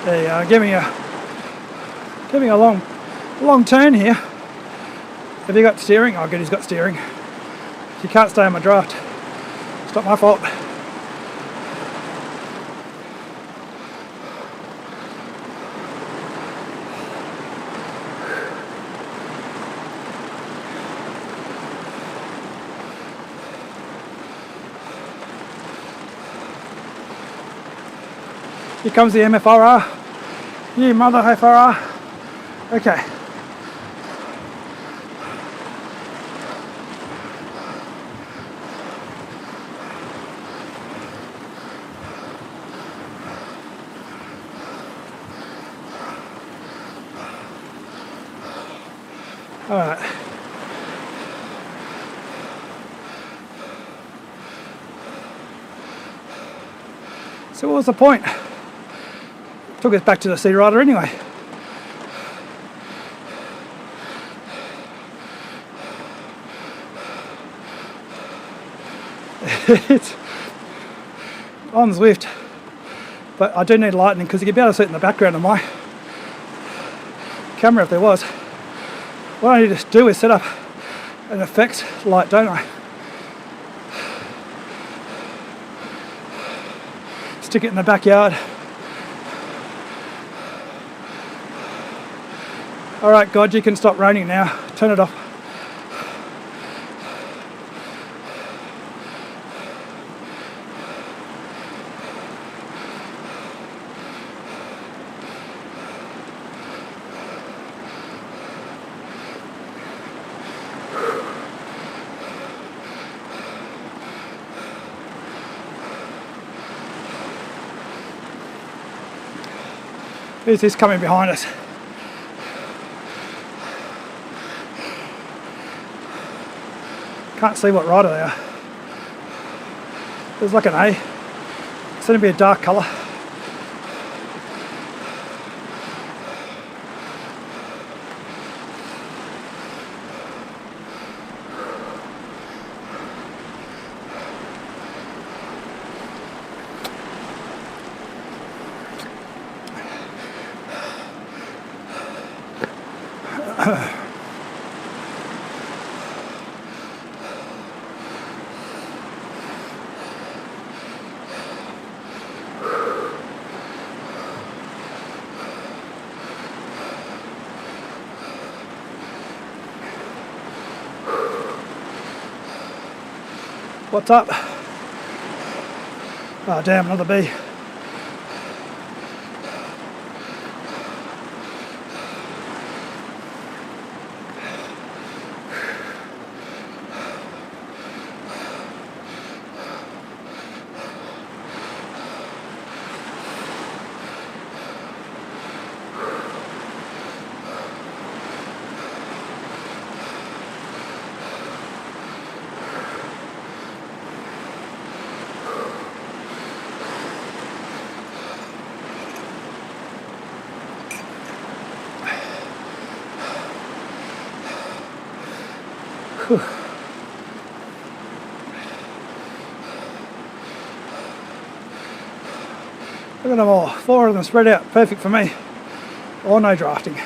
There you go, give me a long turn here. Have you got steering? Oh good, he's got steering. You can't stay on my draft. It's not my fault. Here comes the MFRR. You mother FRR. Okay. All right. So what was the point? Took us back to the sea rider anyway. It's on Zwift, but I do need lighting because you can be able to see it in the background of my camera if there was. What I need to do is set up an effects light, don't I? Stick it in the backyard. Alright God, you can stop raining now. Turn it off. Who's this coming behind us? Can't see what rider they are. There's like an A. It's going to be a dark colour. What's up? Oh damn, another bee. Look at them all, 4 of them spread out, perfect for me. or no drafting.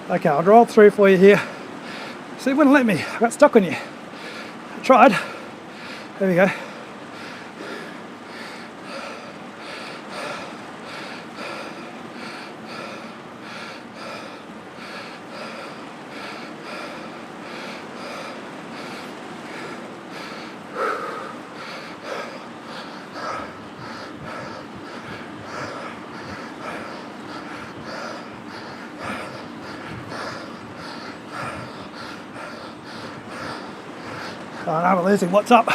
Okay, I'll roll through for you here. See, it wouldn't let me. I got stuck on you. I tried. There we go. Oh no, we're losing. What's up?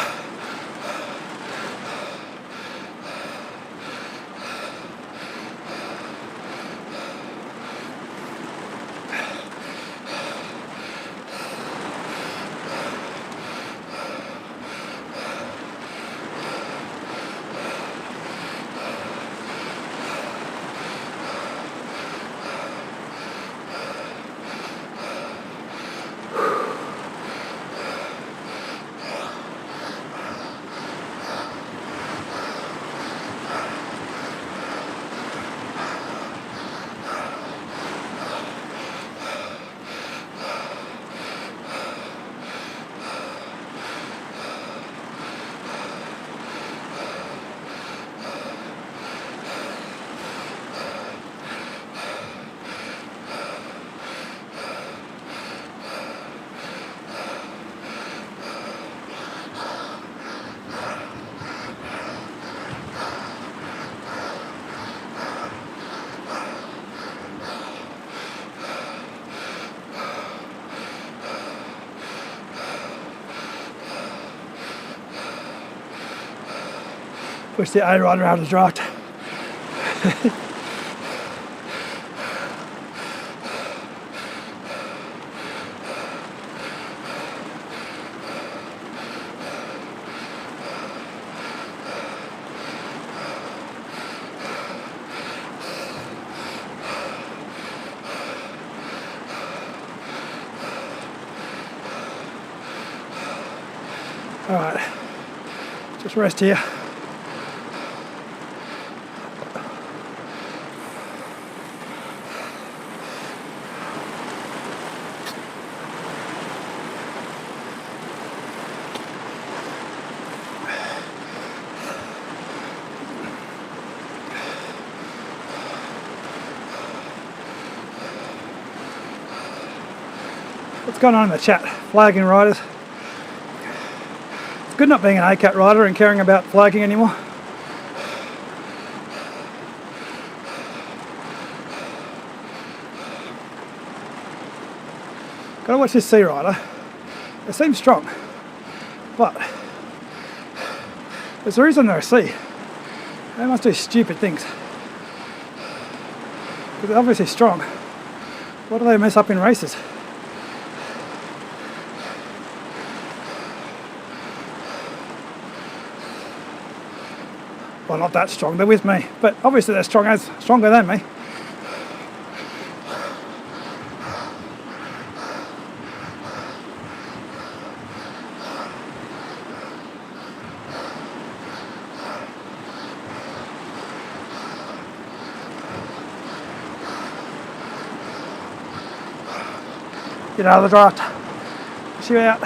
Push the A rider out of the draft. Alright, just rest here. What's going on in the chat? Flagging riders. It's good not being an ACAT rider and caring about flagging anymore. Gotta watch this C rider. They seem strong, but there's a reason they're a C. They must do stupid things. Because they're obviously strong. What do they mess up in races? Well, not that strong, they're with me, but obviously they're stronger than me. Get out of the draft. Push you out.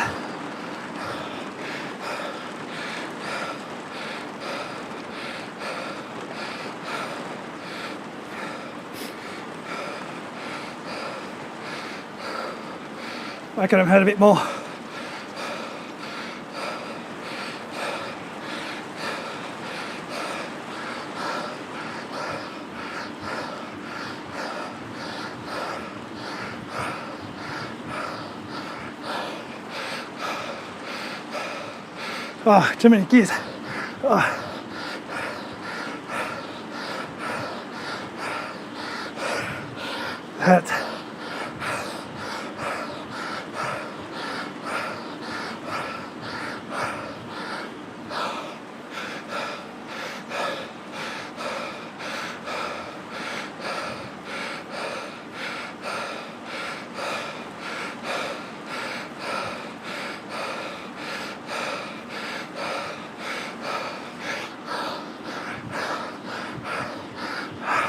Making them hurt a bit more. Oh, too many gears. Oh. hurts.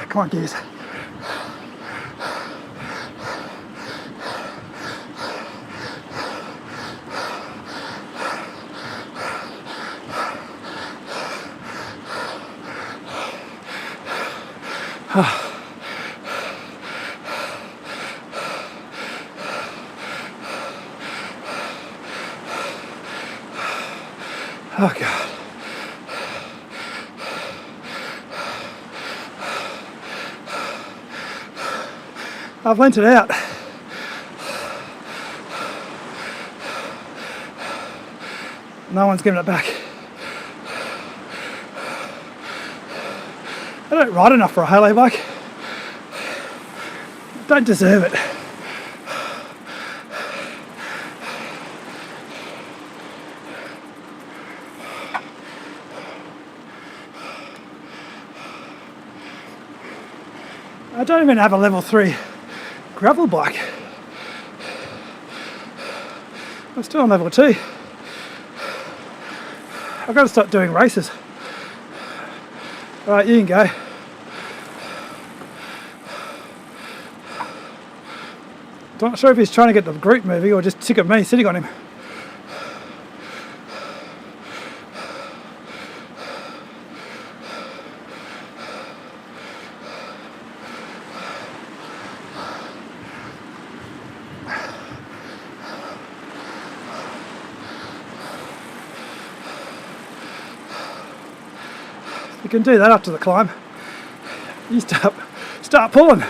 Come on, gears. Oh God. I've lent it out. No one's giving it back. I don't ride enough for a halo bike. I don't deserve it. I don't even have a level 3 gravel bike. I'm still on level 2. I've got to start doing races. Alright, you can go. I'm not sure if he's trying to get the group moving or just sick of me sitting on him. You can do that after the climb. You start pulling.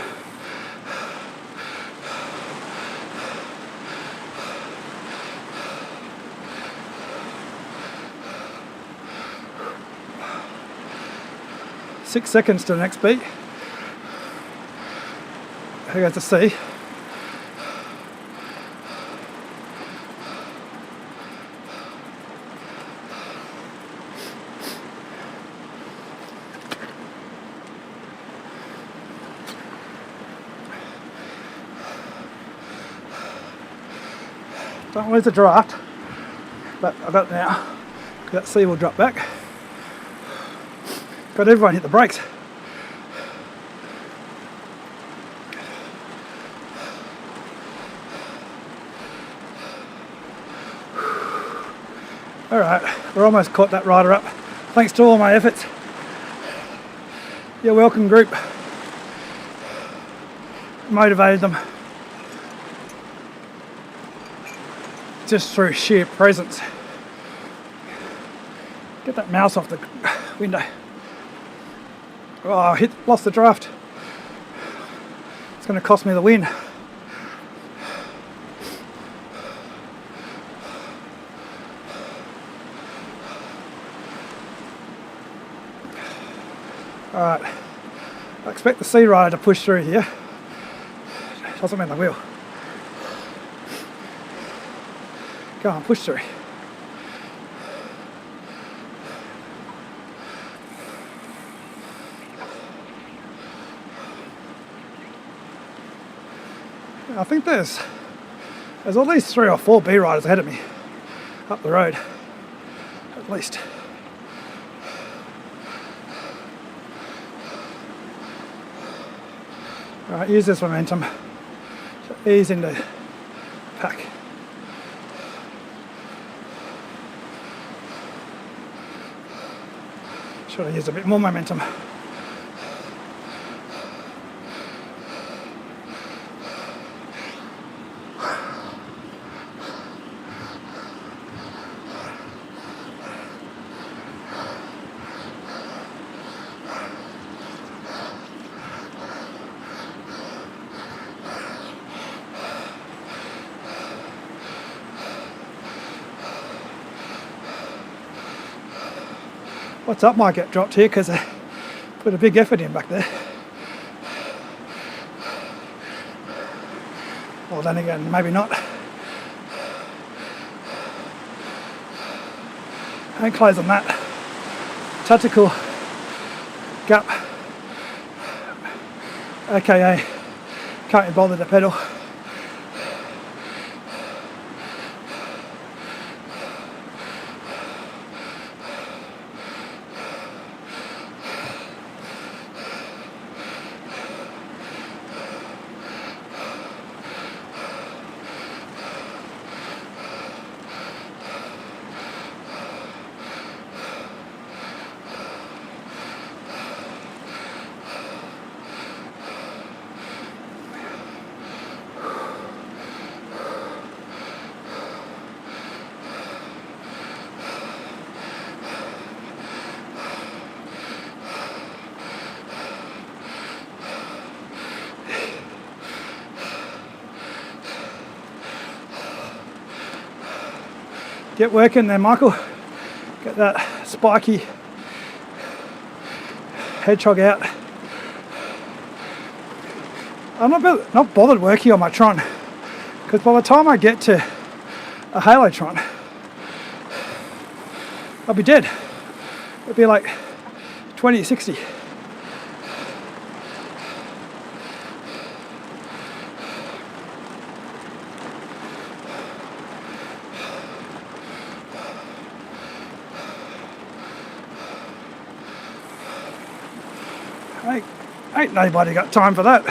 Six seconds to the next beat. Here goes the C. Don't lose the draft, but I got it now. That C will drop back. Got everyone hit the brakes. Alright, we're almost caught that rider up. Thanks to all my efforts. You're welcome, group. Motivated them. Just through sheer presence. Get that mouse off the window. Oh, lost the draft. It's going to cost me the win. Alright, I expect the C rider to push through here. Doesn't mean they will. Go on, push through. I think there's at least 3 or 4 B riders ahead of me up the road, at least. Alright, use this momentum to ease into pack. Should have used a bit more momentum. What's up might get dropped here because I put a big effort in back there. Well, then again, maybe not. And close on that. Tactical gap, aka can't be bothered to pedal. Get working there, Michael. Get that spiky hedgehog out. I'm not bothered working on my Tron, because by the time I get to a Halo Tron, I'll be dead. It'll be like 2060. Ain't nobody got time for that.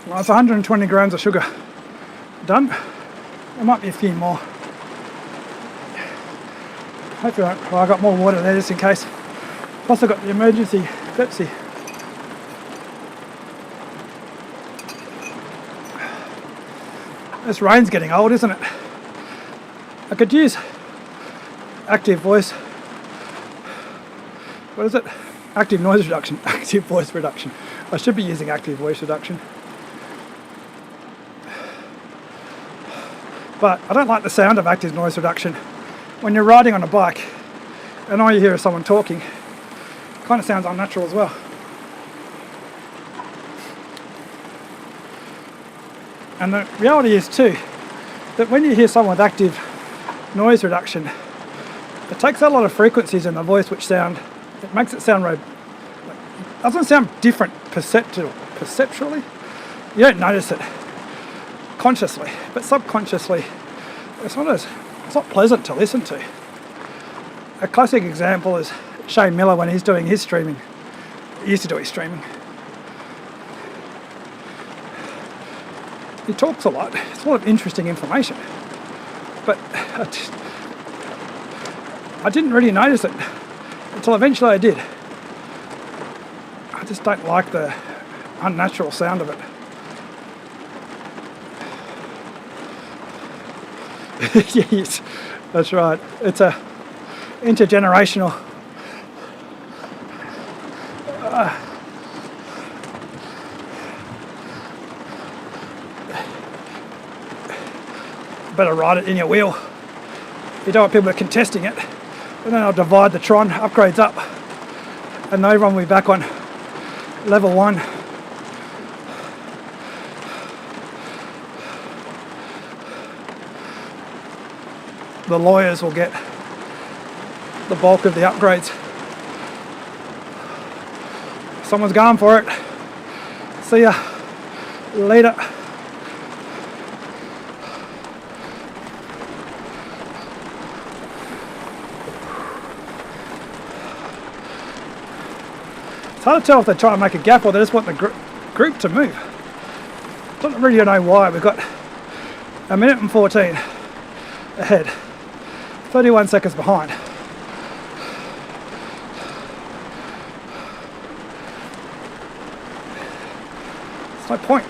Well, it's 120 grams of sugar done. There might be a few more. Hopefully, I got more water there just in case. Plus, I got the emergency Pepsi. This rain's getting old, isn't it? I could use active voice. What is it? Active noise reduction. Active voice reduction. I should be using active voice reduction. But I don't like the sound of active noise reduction. When you're riding on a bike and all you hear is someone talking, it kind of sounds unnatural as well. And the reality is too, that when you hear someone with active noise reduction, it takes a lot of frequencies in the voice which sound, it makes it sound doesn't sound different perceptually. You don't notice it consciously, but subconsciously it's not pleasant to listen to. A classic example is Shane Miller when he's doing his streaming. He used to do his streaming. He talks a lot. It's a lot of interesting information, but I didn't really notice it until eventually I did. I just don't like the unnatural sound of it. Yes, that's right. It's a intergenerational. Better ride it in your wheel. You don't want people contesting it. And then I'll divide the Tron, upgrades up, and they run me back on level 1. The lawyers will get the bulk of the upgrades. Someone's going for it. See ya later. It's hard to tell if they're trying to make a gap or they just want the group to move. Don't really know why. We've got a minute and 14 ahead, 31 seconds behind. There's no point.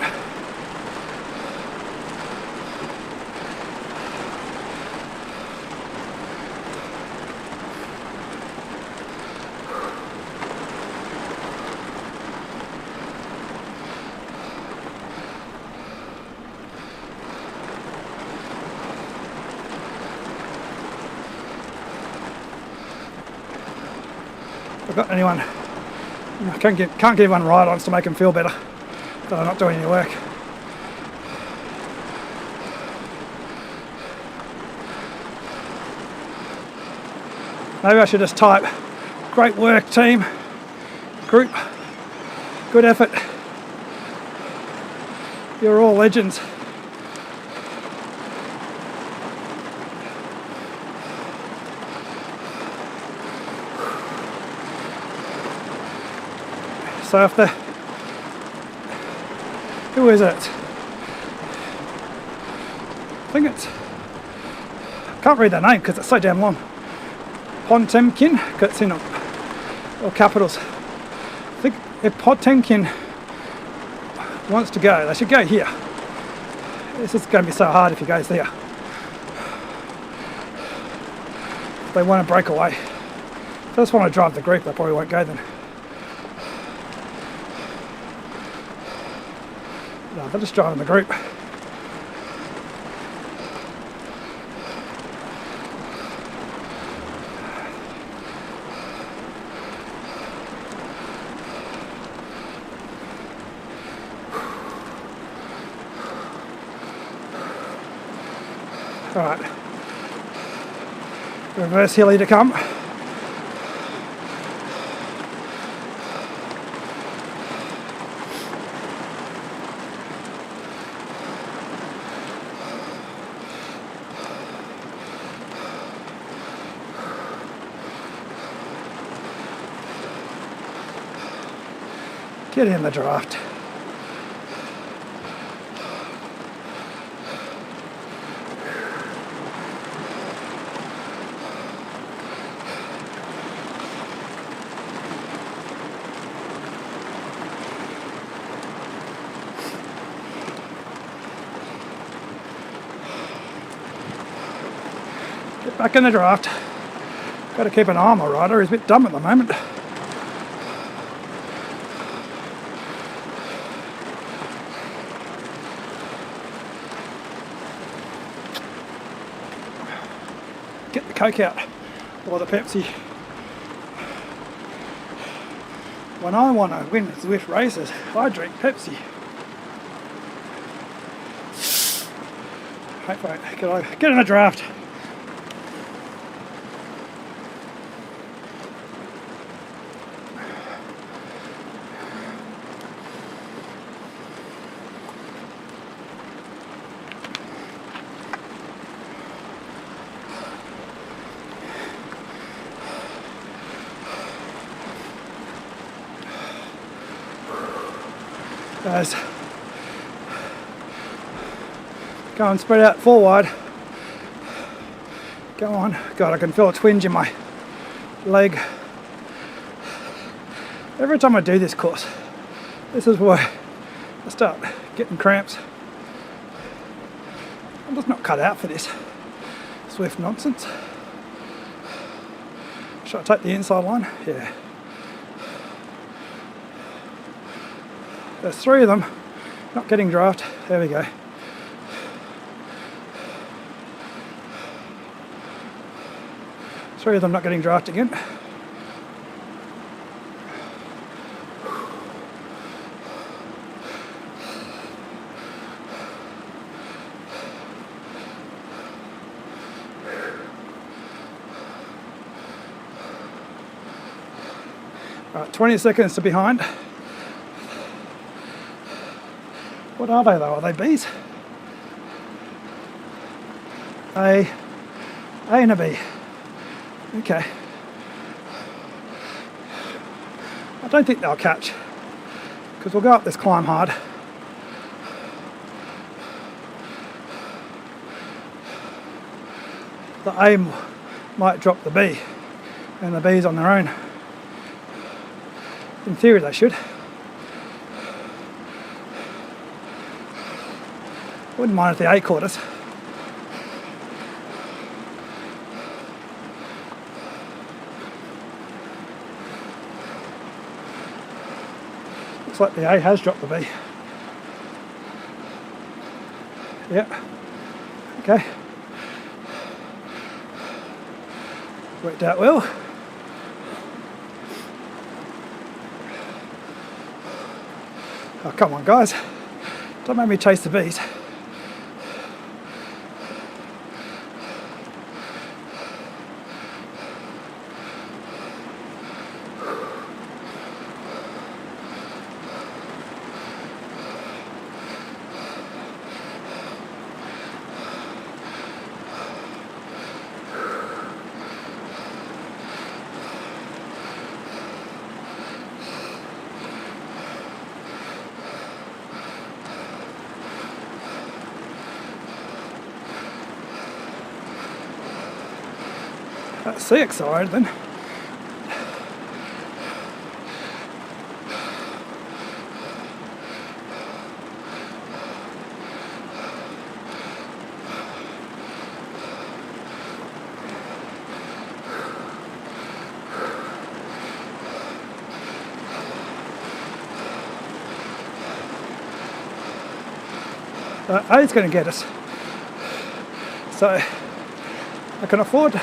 Got anyone I can't give one ride-ons to make them feel better that I'm not doing any work. Maybe I should just type, great work team, group, good effort, you're all legends. So if who is it? I think it's, I can't read their name because it's so damn long. Potemkin, because it's in all capitals. I think if Potemkin wants to go, they should go here. This is going to be so hard if he goes there. If they want to break away. If they just want to drive the group, they probably won't go then. No, they're just driving the group. Alright, reverse hilly to come. Get in the draft. Get back in the draft. Got to keep an eye on my rider, he's a bit dumb at the moment. Get the Coke out, or the Pepsi. When I want to win Zwift races, I drink Pepsi. Right, get in the draft. Guys, go and spread out 4 wide. Go on. God, I can feel a twinge in my leg. Every time I do this course, this is where I start getting cramps. I'm just not cut out for this Zwift nonsense. Should I take the inside line? Yeah. There's 3 of them not getting draft. There we go. Three of them not getting draft again. Right, 20 seconds to behind. What are they though? Are they bees? A and a B. Okay. I don't think they'll catch because we'll go up this climb hard. The A might drop the B and the B's on their own. In theory they should. Wouldn't mind if the A caught us. Looks like the A has dropped the B. Yeah. Okay. Worked out well. Oh, come on, guys. Don't make me chase the bees. Let's see, excited then. A's going to get us. So I can afford,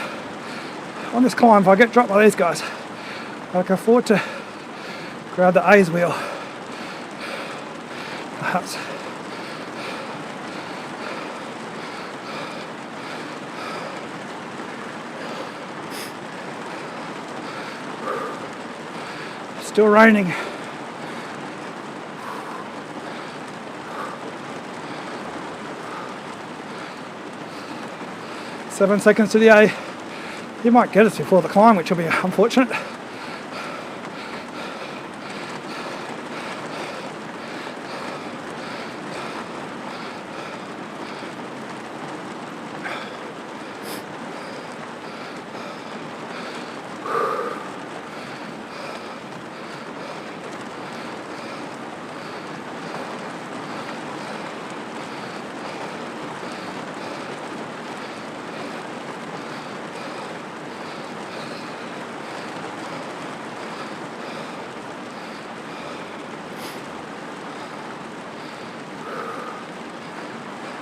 on this climb, if I get dropped by these guys, I can afford to grab the A's wheel. Perhaps. Still raining. Seven seconds to the A. He might get us before the climb, which will be unfortunate.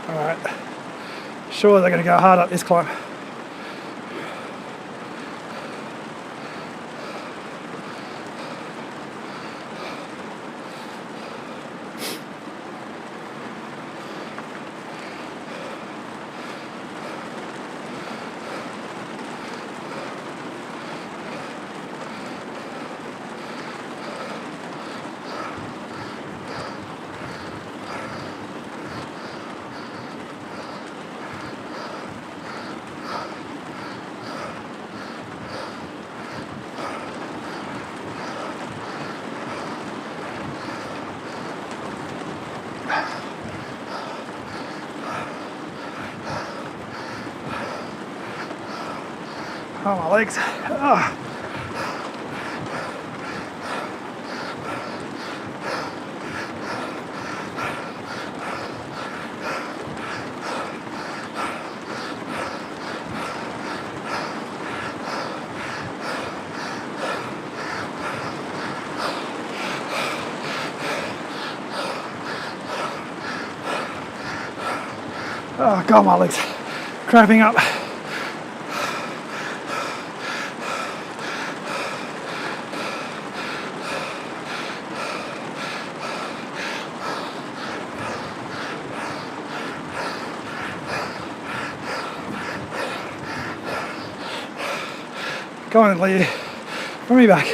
Alright, sure they're going to go hard up this climb. Oh, my legs. Oh. Oh, God, my legs cramping up. Go on, lady. Bring me back.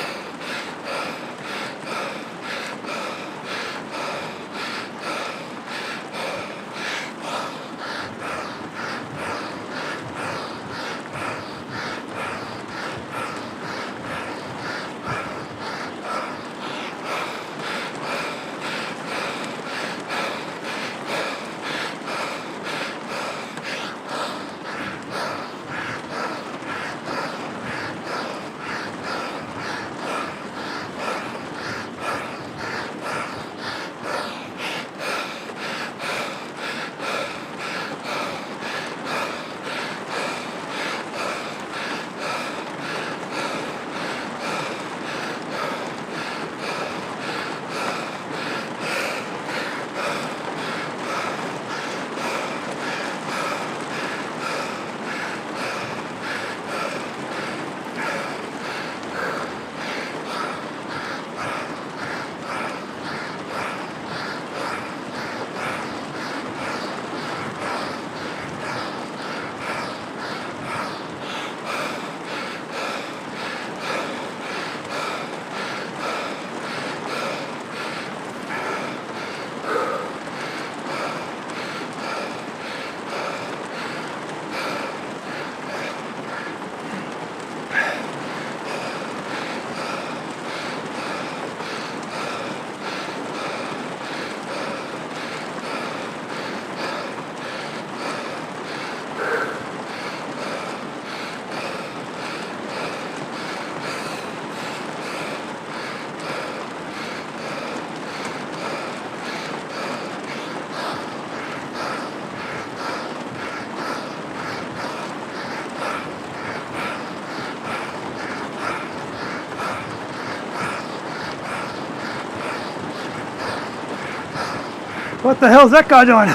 What the hell's that guy doing?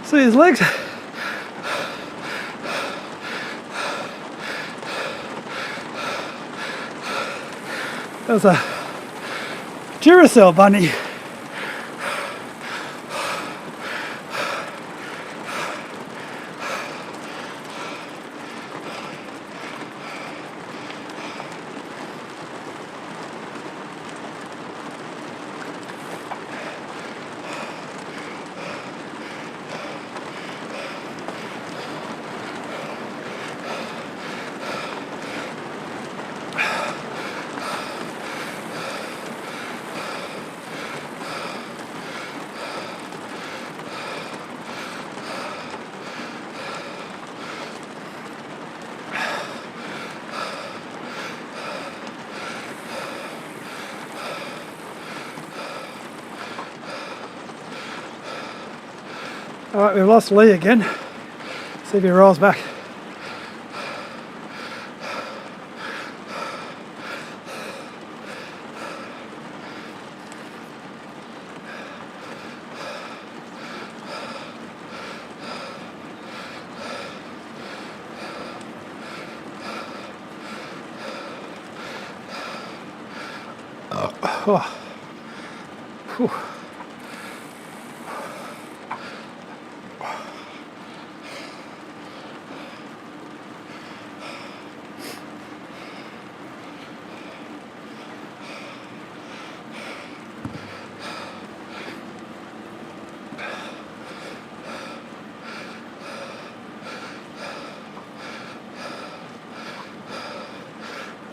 See his legs? There's a Duracell bunny. Alright, we've lost Lee again. See if he rolls back. Oh. Whew.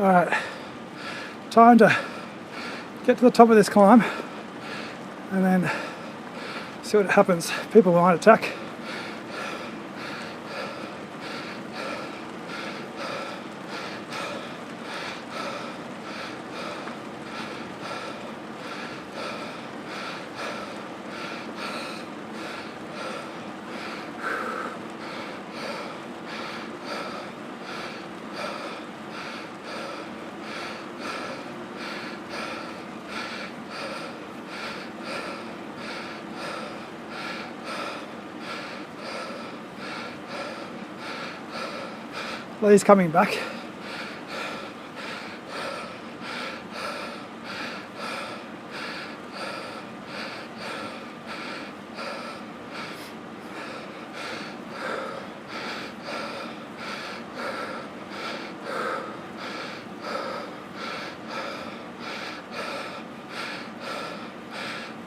Alright, time to get to the top of this climb and then see what happens. People might attack. Lee's coming back.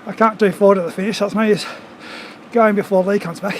I can't do forward at the finish, that's no use going before Lee comes back.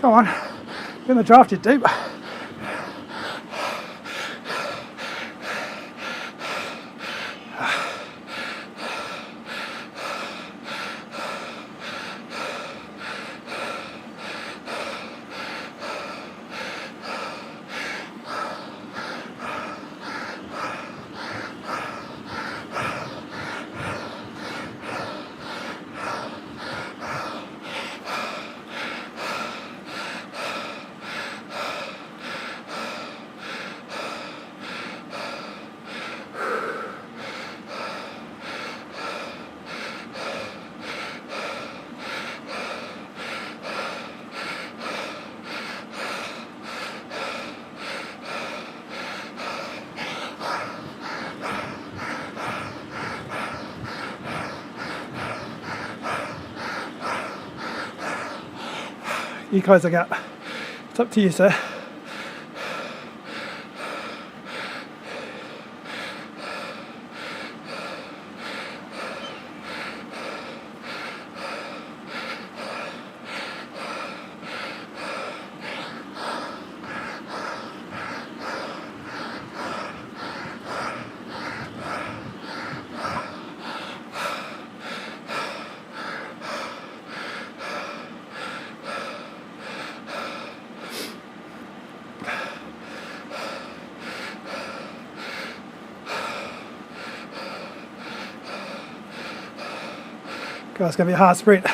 Come on, get in the draft it deep. You close the gap. It's up to you, sir. God, it's going to be a hard sprint.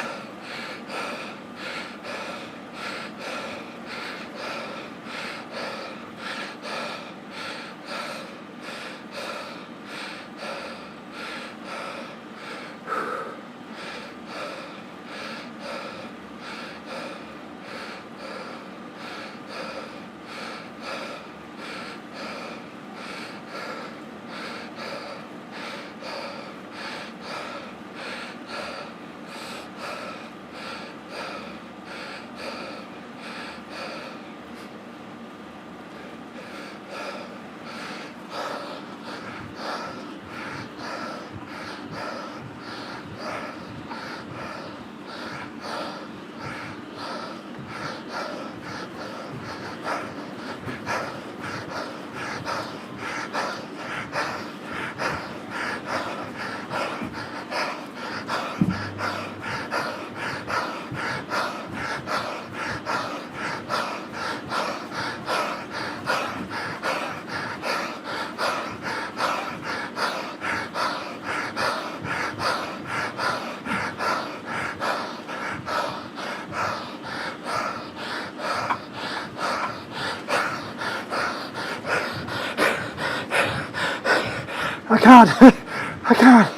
I can't. I can't.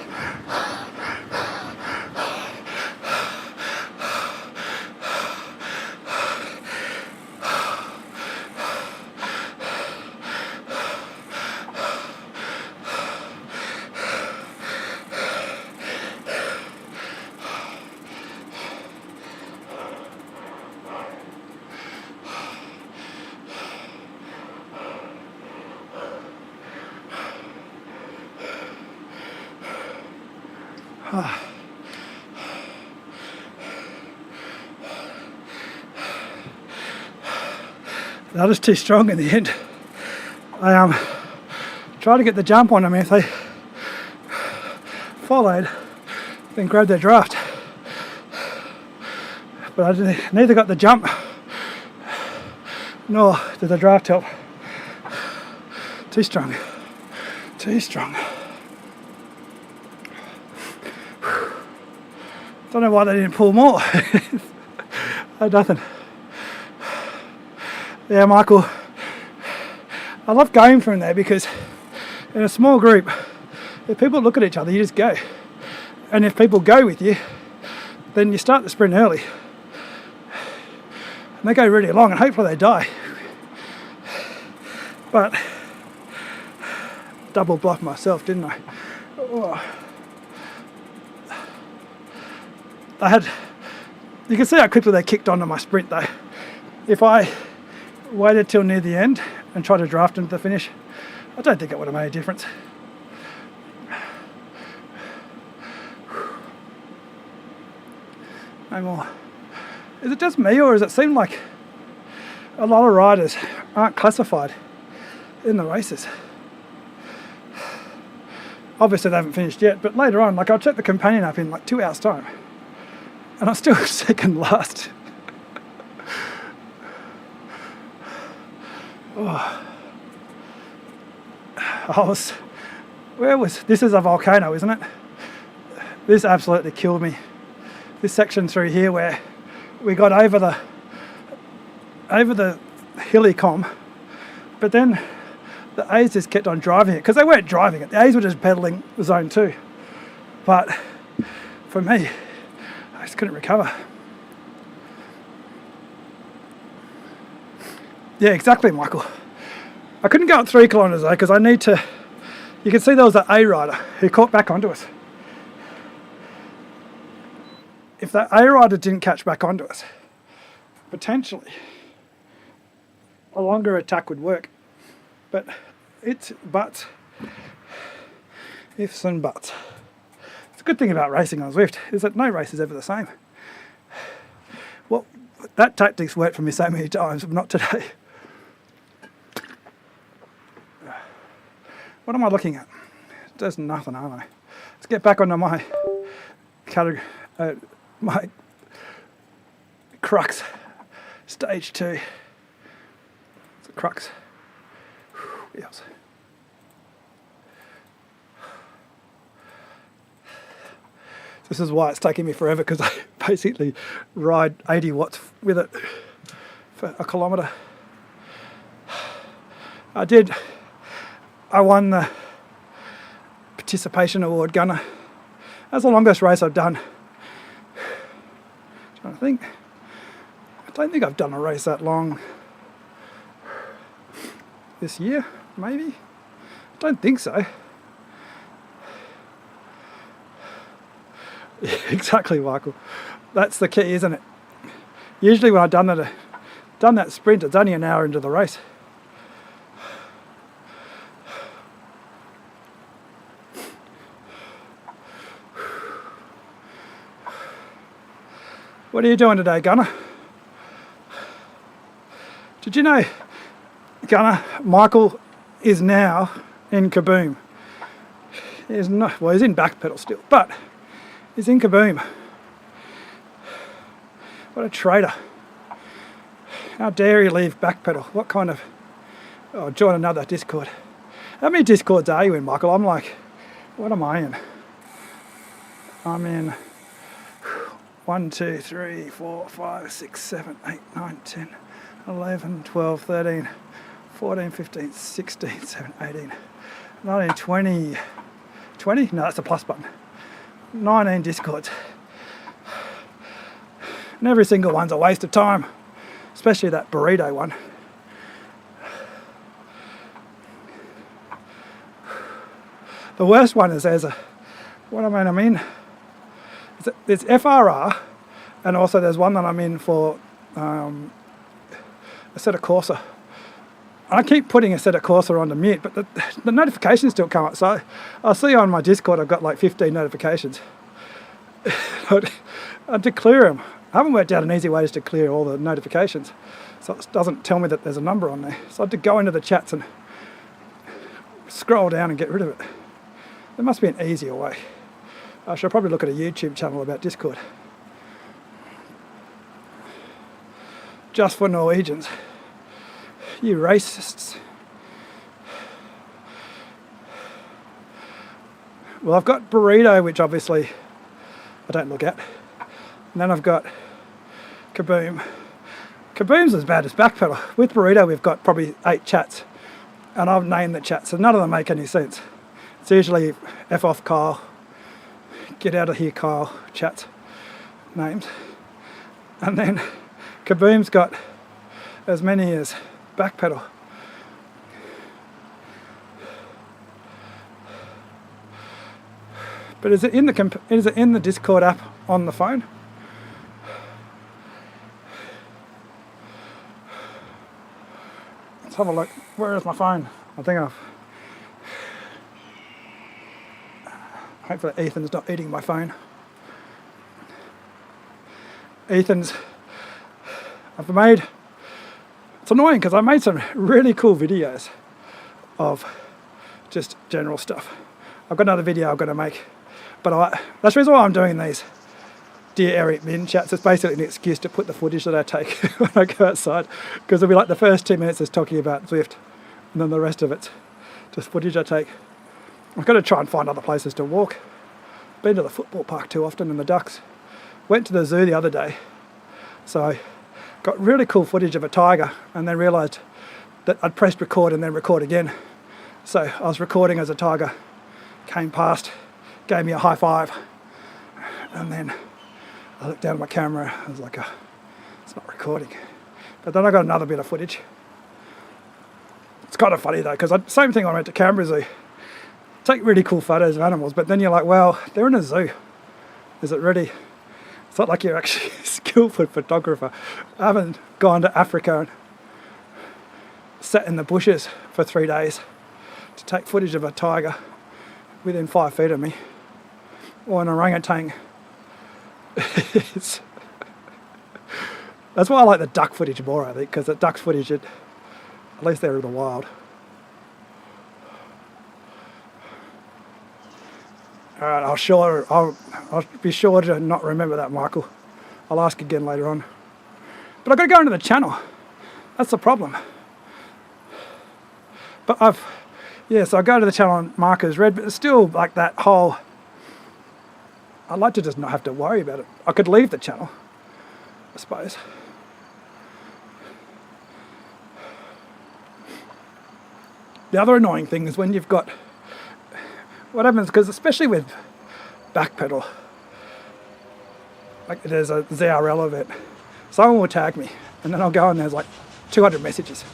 They're just too strong in the end. I tried to get the jump on them. If they followed, then grabbed their draft. But I neither got the jump nor did the draft help. Too strong. Too strong. Don't know why they didn't pull more. Had nothing. Yeah, Michael, I love going from there because in a small group, if people look at each other, you just go. And if people go with you, then you start the sprint early. And they go really long and hopefully they die. But double blocked myself, didn't I? Oh. You can see how quickly they kicked onto my sprint though. If I waited till near the end and tried to draft into the finish, I don't think it would have made a difference. No more. Is it just me, or does it seem like a lot of riders aren't classified in the races. Obviously they haven't finished yet, but later on, like I'll check the companion app in like 2 hours time and I'm still second last. Oh. This is a volcano, isn't it? This absolutely killed me. This section through here where we got over the hilly comm, but then the A's just kept on driving it, because they weren't driving it, the A's were just pedaling zone 2. But for me, I just couldn't recover. Yeah, exactly, Michael. I couldn't go up 3 kilometres though, because I need to, you can see there was an A rider who caught back onto us. If that A rider didn't catch back onto us, potentially a longer attack would work. But it's buts, ifs and buts. It's a good thing about racing on Zwift is that no race is ever the same. Well, that tactics worked for me so many times, but not today. What am I looking at? There's nothing, aren't I? Let's get back onto my category, my crux, stage 2. It's a crux. Yes. This is why it's taking me forever, because I basically ride 80 watts with it for a kilometre. I won the participation award gunner. That's the longest race I've done. I don't think I've done a race that long this year, maybe? I don't think so. Yeah, exactly, Michael. That's the key, isn't it? Usually when I've done that sprint, it's only an hour into the race. What are you doing today, Gunner? Did you know, Gunner, Michael is now in Kaboom. He's in backpedal still, but he's in Kaboom. What a traitor. How dare he leave backpedal? What kind of... Oh, join another Discord. How many Discords are you in, Michael? I'm like, what am I in? I'm in 1, 2, 3, 4, 5, 6, 7, 8, 9, 10, 11, 12, 13, 14, 15, 16, 17, 18, 19, 20. 20? No, that's a plus button. 19 Discords. And every single one's a waste of time, especially that burrito one. The worst one is there's FRR, and also there's one that I'm in for Assetto Corsa. I keep putting Assetto Corsa on the mute, but the notifications still come up. So I'll see on my Discord I've got like 15 notifications. I had to clear them. I haven't worked out an easy way just to clear all the notifications, so it doesn't tell me that there's a number on there. So I had to go into the chats and scroll down and get rid of it. There must be an easier way. I should probably look at a YouTube channel about Discord. Just for Norwegians. You racists. Well, I've got Burrito, which obviously I don't look at. And then I've got Kaboom. Kaboom's as bad as backpedal. With Burrito, we've got probably 8 chats. And I've named the chats, so none of them make any sense. It's usually F off Kyle, get out of here Kyle, chats, names. And then Kaboom's got as many as backpedal. But is it in the Discord app on the phone? Let's have a look. Where is my phone? I think hopefully Ethan's not eating my phone. I've made it's annoying because I made some really cool videos of just general stuff. I've got another video I'm going to make, but that's the reason why I'm doing these Dear Eric Min chats. It's basically an excuse to put the footage that I take when I go outside, because it'll be like the first 2 minutes is talking about Zwift, and then the rest of it's just footage I take. I've got to try and find other places to walk. Been to the football park too often and the ducks. Went to the zoo the other day, so I got really cool footage of a tiger, and then realised that I'd pressed record and then record again. So I was recording as a tiger came past, gave me a high five, and then I looked down at my camera. I was like, oh, it's not recording. But then I got another bit of footage. It's kind of funny though, because same thing when I went to Canberra Zoo. Take really cool photos of animals, but then you're like, well, they're in a zoo. Is it really? It's not like you're actually a skillful photographer. I haven't gone to Africa and sat in the bushes for 3 days to take footage of a tiger within 5 feet of me, or an orangutan. That's why I like the duck footage more, I think, because the duck footage, at least they're in the wild. Alright, I'll be sure to not remember that, Michael. I'll ask again later on. But I've got to go into the channel. That's the problem. But so I go to the channel and markers red, but it's still like that whole, I'd like to just not have to worry about it. I could leave the channel, I suppose. The other annoying thing is when you've got, what happens, because especially with backpedal, like there's a ZRL event, someone will tag me, and then I'll go and there's like 200 messages.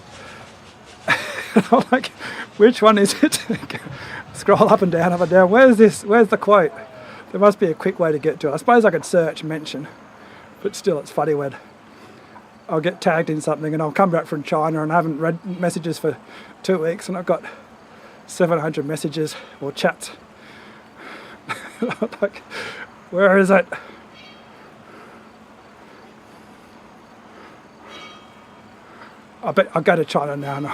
I'm like, which one is it? Scroll up and down, where's this, where's the quote? There must be a quick way to get to it. I suppose I could search mention, but still it's funny when I'll get tagged in something and I'll come back from China and I haven't read messages for 2 weeks and I've got 700 messages or chats. Like, where is it? I bet I'll go to China now and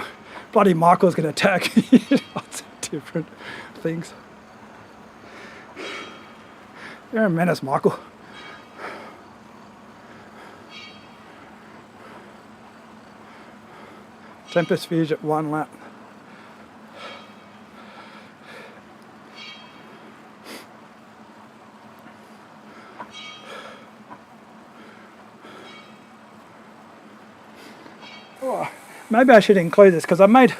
bloody Michael's going to tag me. Lots of different things. You're a menace, Michael. Tempest Fuge at 1 lap. Oh, maybe I should include this because I made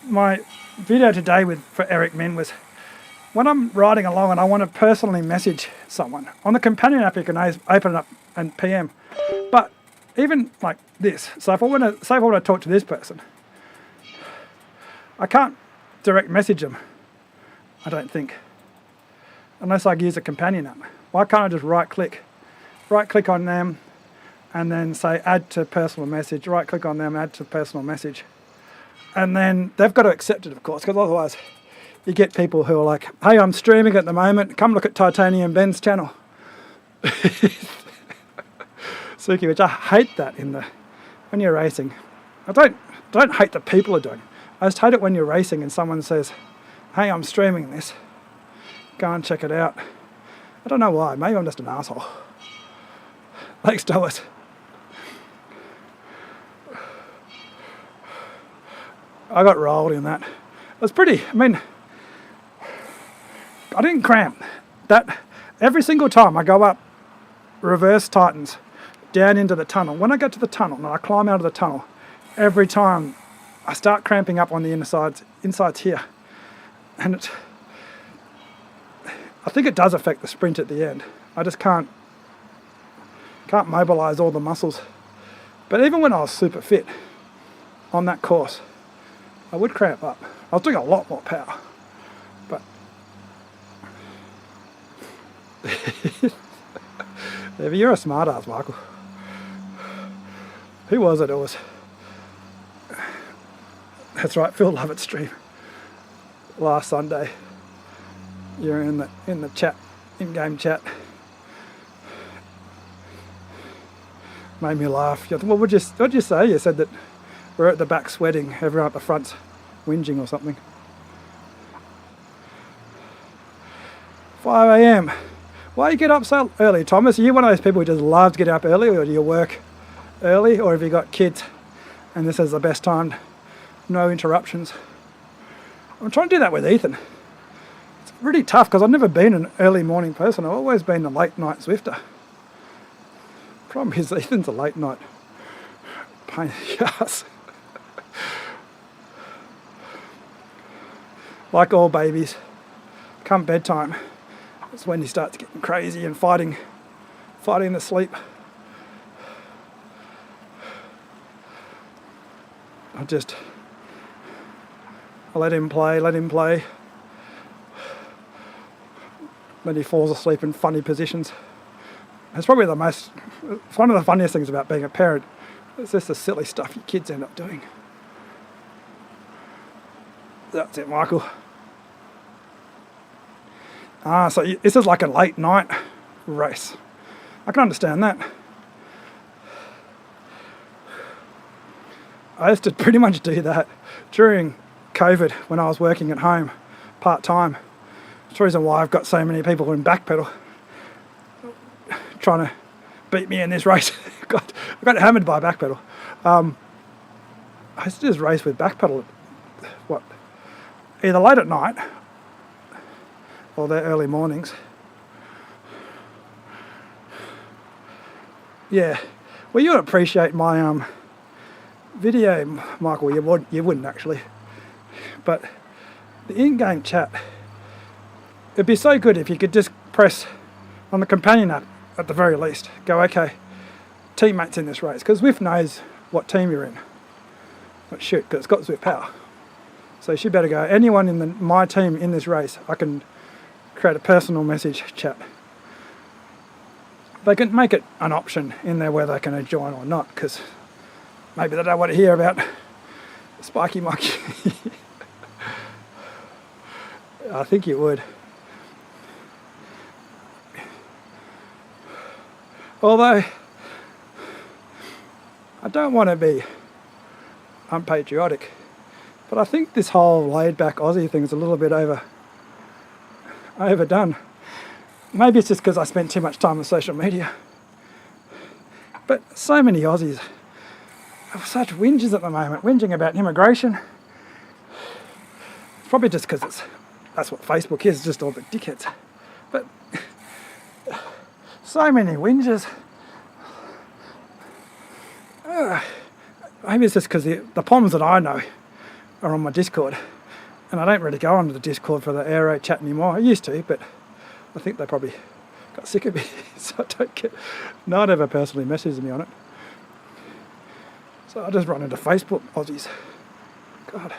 my video today for Eric Min was when I'm riding along and I want to personally message someone. On the companion app you can open it up and PM. But even like this, so if I want to talk to this person, I can't direct message them, I don't think, unless I use a companion app. Why can't I just right click on them and then say add to personal message, right click on them, add to personal message, and then they've got to accept it, of course, because otherwise you get people who are like, hey, I'm streaming at the moment, come look at Titanium Ben's channel. Suki, which I hate that when you're racing. I don't hate the people are doing. I just hate it when you're racing and someone says, hey, I'm streaming this, go and check it out. I don't know why, maybe I'm just an asshole. Thanks, Doris. I got rolled in that. It was pretty, I mean, I didn't cramp. That every single time I go up reverse tightens down into the tunnel. When I get to the tunnel and I climb out of the tunnel, every time I start cramping up on the insides here. And I think it does affect the sprint at the end. I just can't mobilise all the muscles. But even when I was super fit on that course, I would cramp up. I was doing a lot more power. But you're a smart ass, Michael. Who was it? It was, that's right, Phil Lovett stream last Sunday. You're in the chat, in-game chat. Made me laugh. Well, what'd you say? You said that We're at the back sweating, everyone at the front's whinging or something. 5 a.m. Why do you get up so early, Thomas? Are you one of those people who just loves getting up early, or do you work early, or have you got kids and this is the best time, no interruptions? I'm trying to do that with Ethan. It's really tough because I've never been an early morning person. I've always been a late night Zwifter. Problem is Ethan's a late night pain in the ass. Like all babies, come bedtime, that's when he starts getting crazy and fighting the sleep. I let him play. Then he falls asleep in funny positions. It's probably it's one of the funniest things about being a parent. It's just the silly stuff your kids end up doing. That's it, Michael. So this is like a late night race. I can understand that. I used to pretty much do that during COVID when I was working at home part-time. It's the reason why I've got so many people in backpedal trying to beat me in this race. I got hammered by backpedal. I used to just race with backpedal either late at night or the early mornings. Yeah, well, you would appreciate my video, Michael. You wouldn't actually, but the in-game chat, it'd be so good if you could just press on the companion app at the very least, go, okay, teammates in this race, because Zwift knows what team you're in. But shoot, because it's got Zwift power, so she better go, anyone in my team in this race, I can create a personal message chat. They can make it an option in there whether they can join or not, because maybe they don't want to hear about Spiky Monkey. I think you would. Although, I don't want to be unpatriotic, but I think this whole laid-back Aussie thing is a little bit overdone. Maybe it's just because I spent too much time on social media. But so many Aussies have such whinges at the moment, whinging about immigration. It's probably just because that's what Facebook is, just all the dickheads. But so many whinges. Maybe it's just because the problems that I know are on my Discord, and I don't really go onto the Discord for the aero chat anymore. I used to, but I think they probably got sick of me, so I don't get. No one ever personally messages me on it, so I just run into Facebook Aussies. God.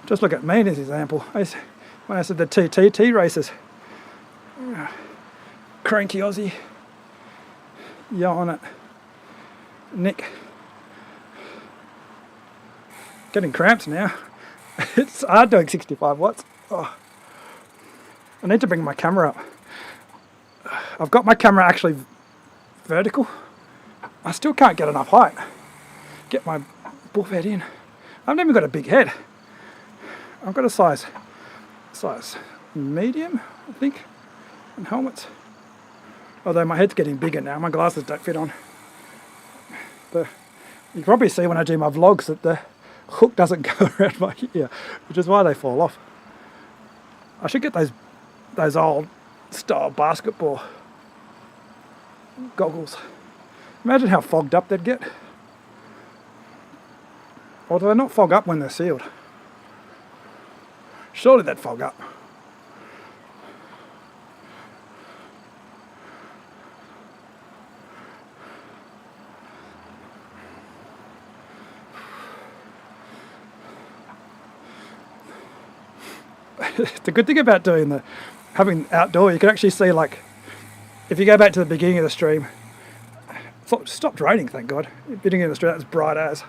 Just look at me as an example. When I said the TTT races, cranky Aussie, yelling at Nick, getting cramps now. It's hard doing 65 watts. Oh. I need to bring my camera up. I've got my camera actually vertical. I still can't get enough height. Get my buff head in. I haven't even got a big head. I've got a size medium, I think, in helmets. Although my head's getting bigger now, my glasses don't fit on. You can probably see when I do my vlogs that the hook doesn't go around my ear, which is why they fall off. I should get those old style basketball goggles. Imagine how fogged up they'd get. Or do they not fog up when they're sealed? Surely they'd fog up. The good thing about having outdoor, you can actually see, like, if you go back to the beginning of the stream, it stopped raining, thank God. Beginning of the stream, that was bright as.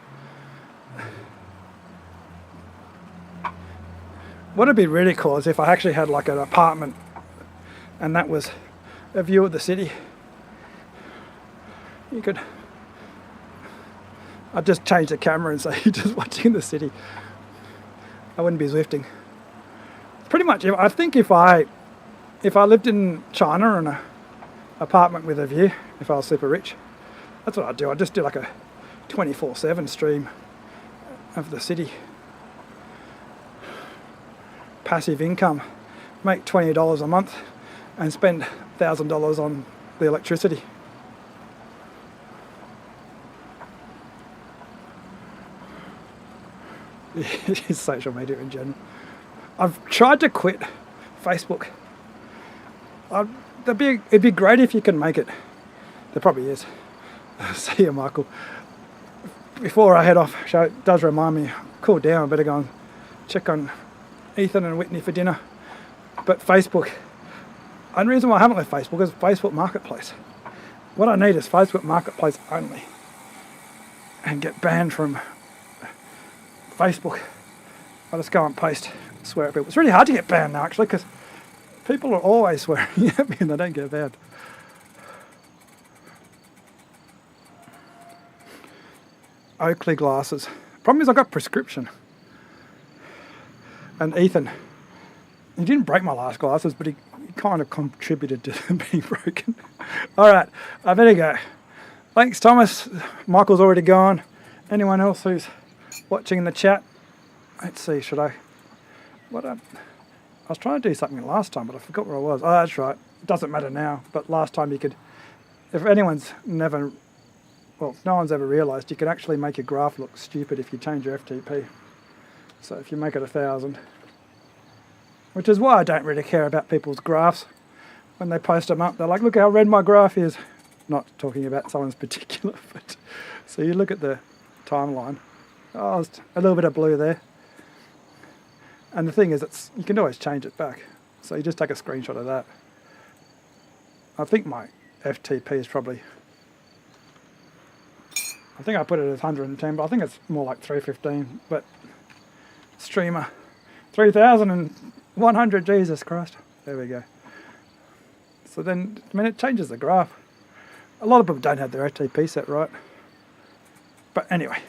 What would be really cool is if I actually had like an apartment and that was a view of the city. You could, I'd just change the camera and say you're just watching the city. I wouldn't be Zwifting. Pretty much, I think if I lived in China in an apartment with a view, if I was super rich, that's what I'd do. I'd just do like a 24/7 stream of the city. Passive income, make $20 a month and spend $1,000 on the electricity. It's social media in general. I've tried to quit Facebook. It'd be great if you can make it. There probably is. See you, Michael. Before I head off, it does remind me, cool down, I better go and check on Ethan and Whitney for dinner. But Facebook, and the reason why I haven't left Facebook is Facebook Marketplace. What I need is Facebook Marketplace only. And get banned from Facebook. I'll just go and paste, swear at people. It's really hard to get banned now actually, because people are always swearing at me and they don't get banned. Oakley glasses. Problem is I got prescription. And Ethan, he didn't break my last glasses, but he kind of contributed to them being broken. Alright, I better go. Thanks Thomas. Michael's already gone. Anyone else who's watching in the chat? Let's see, I was trying to do something last time, but I forgot where I was. Oh, that's right. It doesn't matter now, but last time you could, if anyone's never, well, no one's ever realised, you can actually make your graph look stupid if you change your FTP. So if you make it 1,000, which is why I don't really care about people's graphs. When they post them up, they're like, look how red my graph is. Not talking about someone's particular, but so you look at the timeline. Oh, there's a little bit of blue there. And the thing is, you can always change it back. So you just take a screenshot of that. I think my FTP is probably, I think I put it as 110, but I think it's more like 315. But streamer, 3,100, Jesus Christ. There we go. So then, I mean, it changes the graph. A lot of people don't have their FTP set right. But anyway,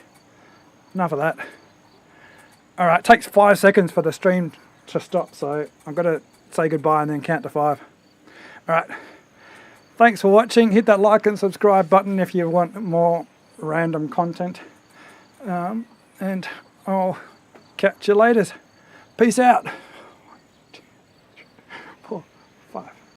enough of that. Alright, it takes 5 seconds for the stream to stop, so I've got to say goodbye and then count to 5. Alright, thanks for watching. Hit that like and subscribe button if you want more random content. And I'll catch you later. Peace out.